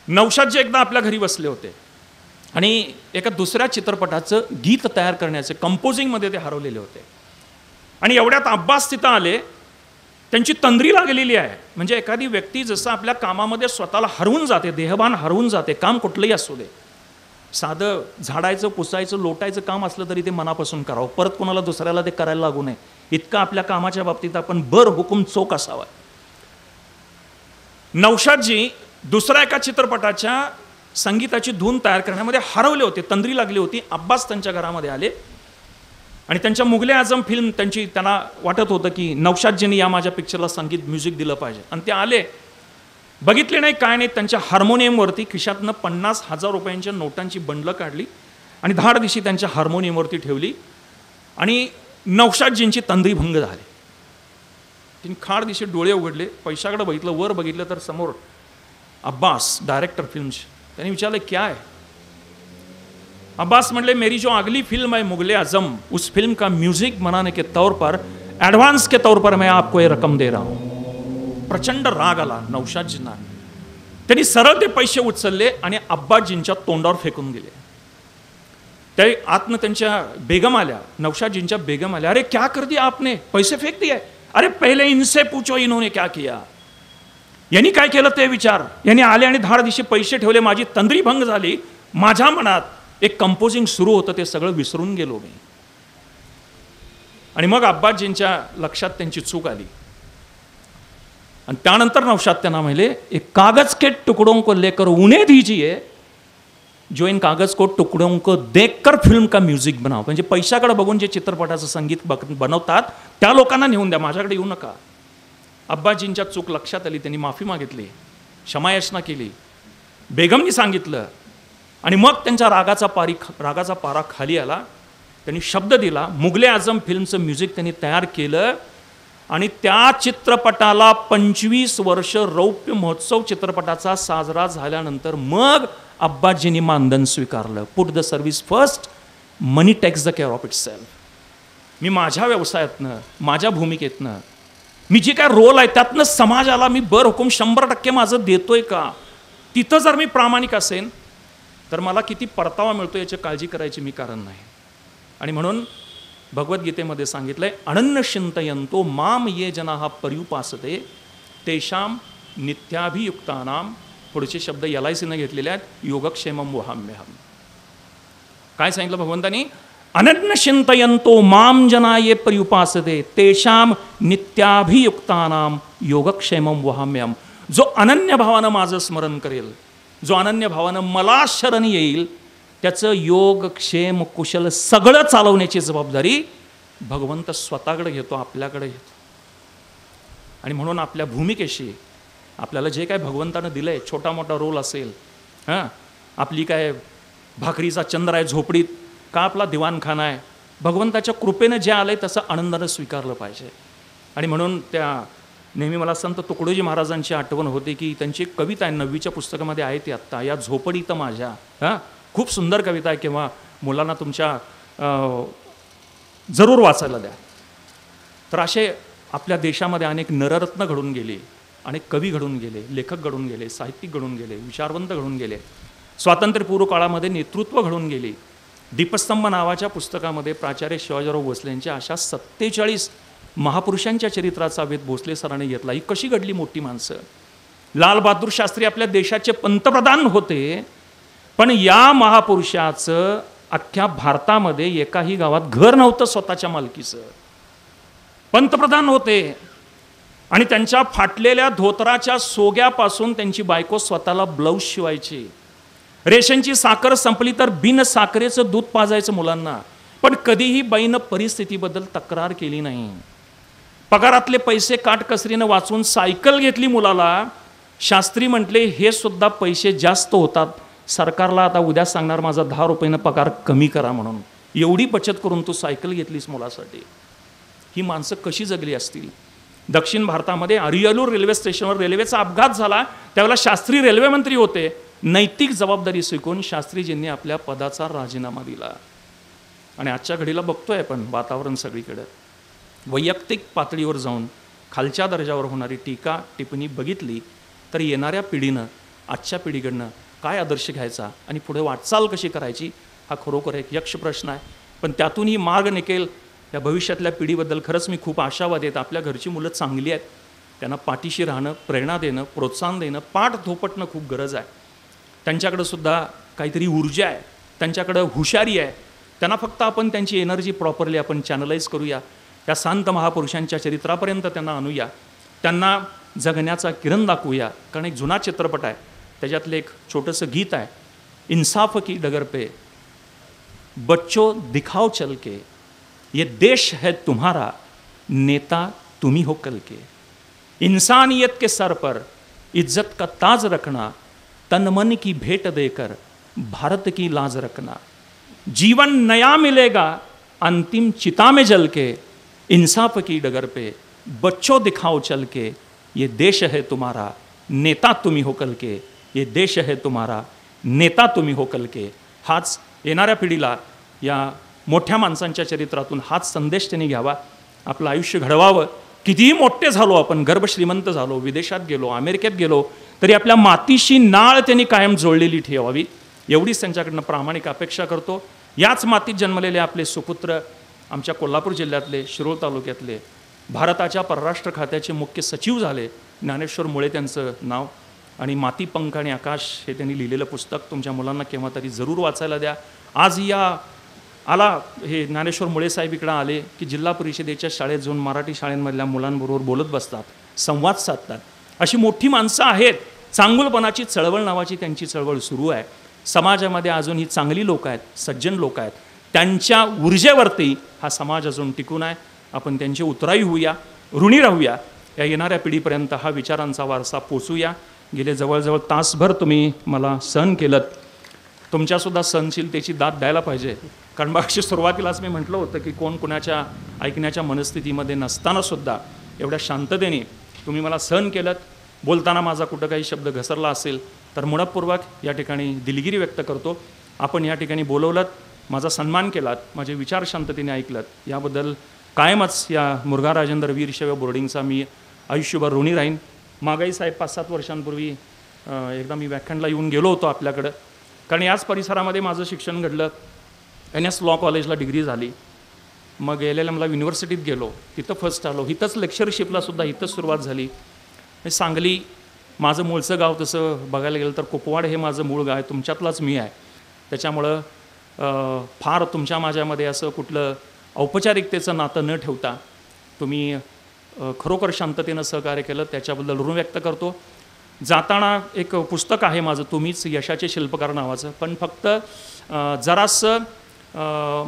नौशादजी एकदा आपल्या घरी बसले होते आणि एका दुसऱ्या चित्रपटाचं गीत तयार करण्याचे कंपोजिंगमध्ये ते हरवलेले होते. आणि एवढ्यात अब्बास तिथं आले, त्यांची तंद्री लागलेली आहे. म्हणजे एखादी व्यक्ती जसं आपल्या कामामध्ये स्वतःला हरवून जाते, देहभान हरवून जाते, काम कुठलंही असू दे, साधं झाडायचं, पुसायचं, लोटायचं काम असलं तरी ते मनापासून करावं, परत कोणाला दुसऱ्याला ते करायला लागू नये, इतकं आपल्या कामाच्या बाबतीत आपण बर हुकूम चोख असावा. नौशादजी दुसऱ्या एका चित्रपटाच्या संगीताची धून तयार करण्यामध्ये हरवले होते, तंद्री लागली होती. अब्बास त्यांच्या घरामध्ये आले आणि त्यांच्या मुघले आझम फिल्म त्यांची, त्यांना वाटत होतं की नौशादजींनी या माझ्या पिक्चरला संगीत म्युझिक दिलं पाहिजे. आणि ते आले, बघितले नाही काय नाही, त्यांच्या हार्मोनियमवरती खिशातनं 50,000 रुपयांच्या नोटांची बंडलं काढली आणि धाडदिशी त्यांच्या हार्मोनियमवरती ठेवली आणि नौशादजींची तंद्री भंग झाली. तिने खाड दिशी डोळे उघडले, पैशाकडे बघितलं, वर बघितलं तर समोर अब्बास डायरेक्टर फिल्मचे. त्यांनी विचारले क्या है. अब्बास म्हणले मेरी जो अगली फिल्म है मुगले आजम, उस फिल्म का म्यूजिक बनाने के तौर पर, एडवांस के तौर पर मैं आपको ये रकम दे रहा हूं. प्रचंड राग आला नौशादजींना. त्यांनी सरळ ते पैसे उचलले आणि अब्बासजींच्या तोंडावर फेकून दिले. ते आतनं त्यांच्या बेगम आल्या, नौशादजींच्या बेगम आल्या. अरे क्या कर दिया आपने, पैसे फेक दिए. अरे पहिले इनसे पूछो इन्होंने क्या किया. यांनी काय केलं ते विचार. यांनी आले आणि धाड दिशी पैसे ठेवले, माझी तंद्री भंग झाली. माझ्या मनात एक कंपोजिंग सुरू होतं, ते सगळं विसरून गेलो मी. आणि मग अब्बासजींच्या लक्षात त्यांची चूक आली आणि त्यानंतर नौशाद त्यांना म्हणले, एक कागज के टुकड़ों को लेकर उन्हें दीजिए जो इन कागज को टुकड़ों को देखकर फिल्म का म्युझिक बनाव. म्हणजे पैशाकडे बघून जे चित्रपटाचं संगीत बनवतात त्या लोकांना नेऊन द्या, माझ्याकडे येऊ नका. अब्बासजींच्या चूक लक्षात आली, त्यांनी माफी मागितली, क्षमायाचना केली, बेगमनी सांगितलं आणि मग त्यांच्या रागाचा पारा खाली आला. त्यांनी शब्द दिला, मुगले आझम फिल्मचं म्युझिक त्यांनी तयार केलं आणि त्या चित्रपटाला 25 वर्ष रौप्य महोत्सव चित्रपटाचा साजरा झाल्यानंतर मग अब्बासजींनी मानधन स्वीकारलं. Put the service first, money takes the care of itself. मी माझ्या व्यवसायातनं, माझ्या भूमिकेतनं मी जे काय रोल आहे त्यातनं समाजाला मी हुकूम 100% माझं देतोय का? तिथं जर मी प्रामाणिक असेन तर मला किती परतावा मिळतो याची काळजी करायची मी कारण नाही. आणि म्हणून भगवद्गीतेमध्ये सांगितलंय, अनन्य चिंतयन्तो माम ये जनाः पर्युपासते तेषाम नित्याभियुक्तानाम, पुढचे शब्द LICने घेतलेले आहेत, योगक्षेमम वहाम्यहम. काय सांगितलं भगवंतानी? अनन्य चिंतयन्तो माम जना ये पर्युपासते तेषाम नित्याभियुक्तानाम योगक्षेमम वहाम्यहम. जो अनन्य भावानं माझं स्मरण करेल, जो अनन्य भावानं मला शरण येईल, त्याचं योग क्षेम कुशल सगळं चालवण्याची जबाबदारी भगवंत स्वतःकडे घेतो, आपल्याकडे घेतो. आणि म्हणून आपल्या भूमिकेशी आपल्याला जे काय भगवंतानं दिलंय, छोटा मोठा रोल असेल, आपली काय भाकरीचा चंद्र आहे झोपडीत का आपला दिवाणखाना आहे, भगवंताच्या कृपेनं जे आलंय तसं आनंदानं स्वीकारलं पाहिजे. आणि म्हणून त्या नेहमी मला संत तुकडोजी महाराजांची आठवण होते की त्यांची एक कविता आहे, 9वीच्या पुस्तकामध्ये आहे ती आत्ता, या झोपडीत माझ्या. खूप सुंदर कविता आहे, किंवा मुलांना तुमच्या जरूर वाचायला द्या. तर असे आपल्या देशामध्ये अनेक नररत्न घडून गेले, अनेक कवी घडून गेले, लेखक घडून गेले, साहित्यिक घडून गेले, विचारवंत घडून गेले, स्वातंत्र्यपूर्व काळामध्ये नेतृत्व घडून गेली. दीपस्तंभ नावाच्या पुस्तकामध्ये प्राचार्य शिवाजीराव भोसले यांच्या अशा 47 महापुरुषांच्या चरित्राचा वेध भोसले सरांनी घेतला. ही कशी घडली मोठी माणसं. लाल बहादूर शास्त्री आपल्या देशाचे पंतप्रधान होते, पण या महापुरुषाचं अख्ख्या भारतामध्ये एकाही गावात घर नव्हतं स्वतःच्या मालकीचं. पंतप्रधान होते आणि त्यांच्या फाटलेल्या धोतराच्या सोग्यापासून त्यांची बायको स्वतःला ब्लाऊज शिवायची. रेशनची साखर संपली तर बिन साखरेचं दूध पाजायचं मुलांना, पण कधीही बाईनं परिस्थितीबद्दल तक्रार केली नाही. पगारातले पैसे काटकसरीनं वाचून सायकल घेतली मुलाला. शास्त्री म्हटले, हे सुद्धा पैसे जास्त होतात, सरकारला आता उद्या सांगणार माझा 10 रुपयानं पगार कमी करा म्हणून. एवढी बचत करून तू सायकल घेतलीस मुलासाठी. ही माणसं कशी जगली असतील. दक्षिण भारतामध्ये अरियलूर रेल्वे स्टेशनवर रेल्वेचा अपघात झाला, त्यावेळेला शास्त्री रेल्वे मंत्री होते. नैतिक जबाबदारी स्वीकारून शास्त्रीजींनी आपल्या पदाचा राजीनामा दिला. आणि आजच्या घडीला बघतोय आपण वातावरण सगळीकडे, वैयक्तिक पातळीवर जाऊन खालच्या दर्जावर होणारी टीका टिप्पणी बघितली तर येणाऱ्या पिढीनं आजच्या पिढीकडनं काय आदर्श घ्यायचा आणि पुढे वाटचाल कशी करायची हा खरोखर एक यक्ष प्रश्न आहे. पण त्यातूनही मार्ग निघेल या भविष्यातल्या पिढीबद्दल खरंच मी खूप आशावादी आहेत. आपल्या घरची मुलं चांगली आहेत, त्यांना पाठीशी राहणं, प्रेरणा देणं, प्रोत्साहन देणं, पाठ थोपटणं खूप गरज आहे. त्यांच्याकडं सुद्धा काहीतरी ऊर्जा आहे, त्यांच्याकडं हुशारी आहे. त्यांना फक्त आपण त्यांची एनर्जी प्रॉपरली आपण चॅनलाइज करूया, या संत महापुरुषांच्या चरित्रापर्यंत त्यांना आणूया, त्यांना जगण्याचा किरण दाखवूया. कारण एक जुना चित्रपट आहे, त्याच्यातलं एक छोटंसं गीत आहे, इंसाफ की डगर पे बच्चों दिखाओ चल के, ये देश है तुम्हारा, नेता तुम्ही हो कल के. इंसानियत के सर पर इज्जत का ताज रखना, तन मन की भेंट देकर भारत की लाज रखना. जीवन नया मिलेगा अंतिम चिता में जल के, इंसाफ की डगर पे बच्चों दिखाओ चल के, ये देश है तुम्हारा, नेता तुम्ही हो कल के, ये देश है तुम्हारा, नेता तुम्ही हो कल के. हाच येणाऱ्या पिढीला या मोठ्या माणसांच्या चरित्रातून हाच संदेश त्यांनी घ्यावा. आपलं आयुष्य घडवावं. कितीही मोठे झालो आपण, गर्भ श्रीमंत झालो, विदेशात गेलो, अमेरिकेत गेलो, तरी आपल्या मातीशी नाळ त्यांनी कायम जोडलेली ठेवावी, एवढीच त्यांच्याकडनं प्रामाणिक अपेक्षा करतो. याच मातीत जन्मलेले आपले सुपुत्र आमच्या कोल्हापूर जिल्ह्यातले, शिरोळ तालुक्यातले, भारताच्या परराष्ट्र खात्याचे मुख्य सचिव झाले, ज्ञानेश्वर मुळे त्यांचं नाव. आणि माती पंख आणि आकाश हे त्यांनी लिहिलेलं पुस्तक तुमच्या मुलांना केव्हा तरी जरूर वाचायला द्या. आज हे ज्ञानेश्वर मुळे साहेब इकडं आले की जिल्हा परिषदेच्या शाळेत जाऊन मराठी शाळेंमधल्या मुलांबरोबर बोलत बसतात, संवाद साधतात. अशी मोठी माणसं आहेत. चांगुलपणाची चळवळ नावाची त्यांची चळवळ सुरू आहे. समाजामध्ये अजून ही चांगली लोक आहेत, सज्जन लोक आहेत, त्यांच्या ऊर्जेवरती हा समाज अजून टिकून आहे. आपण त्यांची उतराई होऊया, ऋणी राहूया, या येणाऱ्या पिढीपर्यंत हा विचारांचा वारसा पोचूया. गेले जवळजवळ तासभर तुम्ही मला सहन केलं. तुमच्यासुद्धा सहनशीलतेची दाद द्यायला पाहिजे. कारण मागची सुरुवातीलाच मी म्हटलं होतं की कोण कुणाच्या ऐकण्याच्या मनस्थितीमध्ये नसतानासुद्धा एवढ्या शांततेने तुम्ही मला सहन केलं. बोलताना माझा कुठं काही शब्द घसरला असेल तर मनपूर्वक या ठिकाणी दिलगिरी व्यक्त करतो. आपण या ठिकाणी बोलवलं, माझा सन्मान केलात, माझे विचार शांततेने ऐकलत, याबद्दल कायमच या मुरगा राजेंद्र वीर शैव बोर्डिंगचा मी आयुष्यभर ऋणी राहीन. मागाई साहेब 5-7 वर्षांपूर्वी एकदा मी व्याख्यानला येऊन गेलो होतो आपल्याकडं, कारण याच परिसरामध्ये माझं शिक्षण घडलं. NS लॉ कॉलेजला डिग्री झाली. मग LLMला युनिव्हर्सिटीत गेलो, तिथं फर्स्ट आलो. इथंच लेक्चरशिपलासुद्धा इथंच सुरुवात झाली. सांगली माझं मूळचं गाव, तसं बघायला गेलं तर कुपवाड हे माझं मूळ गाव आहे, तुमच्यातलाच मी आहे. त्याच्यामुळं फार तुमच्या माझ्यामध्ये असं कुठलं औपचारिकतेचं नातं न ठेवता तुम्ही खरोखर शांततेनं सहकार्य केलं, त्याच्याबद्दल ऋण व्यक्त करतो. जाताना एक पुस्तक आहे माझं, तुम्हीच यशाचे शिल्पकार नावाचं, पण फक्त जरासं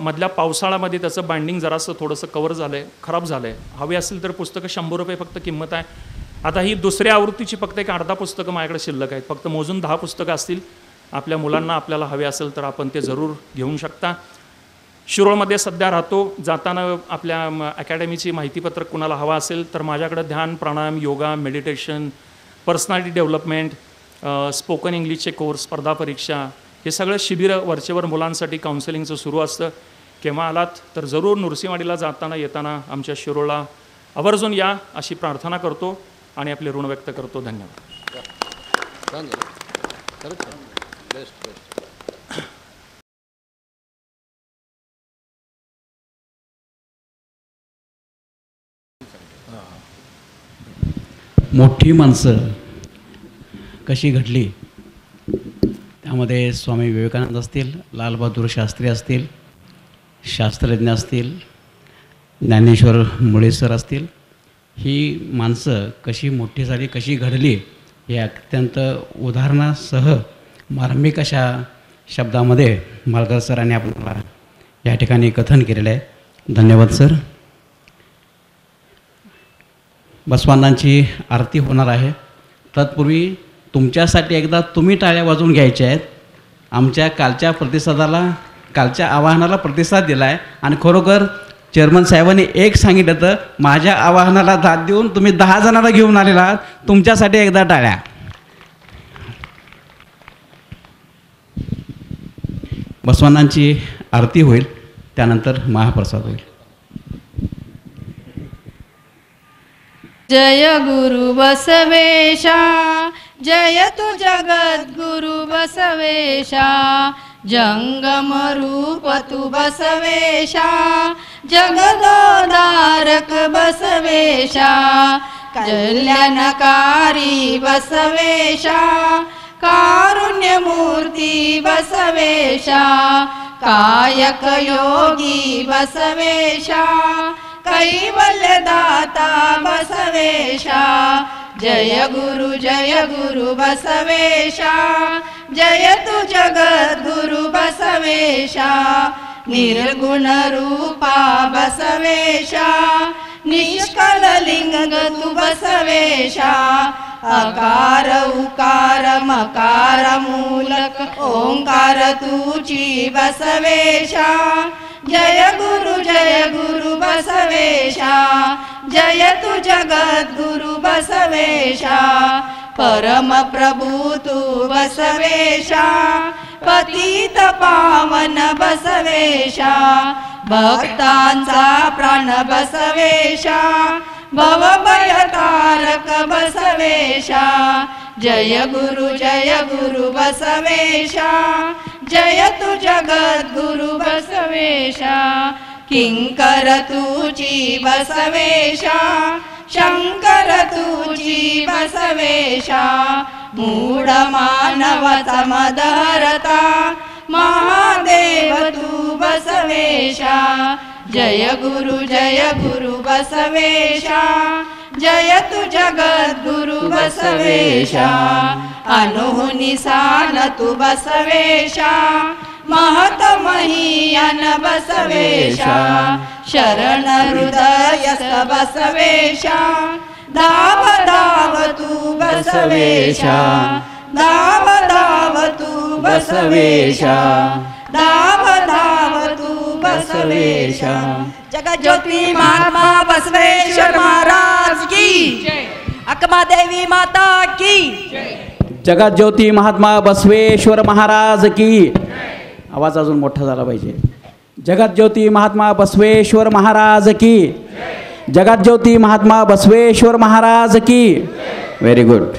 मधल्या पावसाळ्यामध्ये त्याचं बाइंडिंग जरासं थोडंसं कवर झालं आहे, खराब झालं आहे. हवे असेल तर पुस्तकं 100 रुपये फक्त किंमत आहे. आता ही दुसऱ्या आवृत्तीची फक्त एक अर्धा पुस्तकं माझ्याकडे शिल्लक आहेत. फक्त मोजून 10 पुस्तकं असतील. आपल्या मुलांना आपल्याला हवे असेल तर आपण ते जरूर घेऊन शकता. शिरोळमध्ये सध्या राहतो. जाताना आपल्या अकॅडमीची माहितीपत्रक कुणाला हवा असेल तर माझ्याकडे ध्यान, pranayama, yoga, meditation, personality development, spoken इंग्लिशचे कोर्स, स्पर्धा परीक्षा, हे सगळं शिबिरं वरचेवर मुलांसाठी काउन्सिलिंगचं सुरू असतं. केव्हा आलात तर जरूर नृसिंहवाडीला जाताना येताना आमच्या शिरोळला आवर्जून या अशी प्रार्थना करतो आणि आपले ऋण व्यक्त करतो. धन्यवाद. मोठी माणसं कशी घडली, त्यामध्ये स्वामी विवेकानंद असतील, लालबहादूर शास्त्री असतील, शास्त्रज्ञ असतील, ज्ञानेश्वर मुळे सर असतील, ही माणसं कशी मोठी झाली, कशी घडली, हे अत्यंत उदाहरणासह मार्मिक अशा शब्दामध्ये मालकर सरांनी आपल्याला या ठिकाणी कथन केलेलं आहे. धन्यवाद सर. बसवांनांची आरती होणार आहे. तत्पूर्वी तुमच्यासाठी एकदा तुम्ही टाळ्या वाजवून घ्यायच्या आहेत. आमच्या कालच्या प्रतिसादाला, कालच्या आवाहनाला प्रतिसाद दिला आहे आणि खरोखर चेअरमन साहेबांनी एक सांगितलं तर माझ्या आवाहनाला दाद देऊन तुम्ही 10 जणांना घेऊन आलेला आहात. तुमच्यासाठी एकदा टाळ्या. बसवांनांची आरती होईल, त्यानंतर महाप्रसाद होईल. जय गुरु बसवेशा, जय तु जगद्गुरु बसवेशा, जंगम रूप तु बसवेशा, जगदोदारक बसवेशा, कल्याणकारी बसवेशा, कारुण्यमूर्ती बसवेशा, कायक योगी बसवेशा, कैवल्यदाता बसवेशा, जय गुरु बसवेशा, जय तु जगद्गुरु बसवेशा, निर्गुण रूपा बसवेशा, निष्कल लिंग तु बसवेशा, अकार उकार मकार मूलक ओंकार तुची बसवेशा, जय गुरु बसवेशा, जय तु जगद्गुरु बसवेशा, परम प्रभु तु बसवेशा, पतित पावन बसवेशा, भक्तांचा प्राण बसवेशा, भवभयतारक बसवेशा, जय गुरु बसवेशा, जय तु जगद्गुरु बसवेशा, किंकर तुची बसवेशा, शंकर तुची बसवेशा, मूढ मानवाचा मदहरता, महादेव तु बसवेशा, जय गुरु बसवेशा, जय तु जगद्गुरु बसवेशा, अनुनिसान तु बसवेशा, महत महीयन बसवेशा, शरण हृदय बसवेशा, धाव धाव तु बसवेशा, धाव धाव तु बसवेशा, धाव धाव तु बसवेशा. जगज्योती महात्मा बसवेश्वर महाराज की, अक्मा देवी माता की, जगज्योती महात्मा बसवेश्वर महाराज की. आवाज अजून मोठा झाला पाहिजे. जगज्योती महात्मा बसवेश्वर महाराज की, जगज्योती महात्मा बसवेश्वर महाराज की. Very good.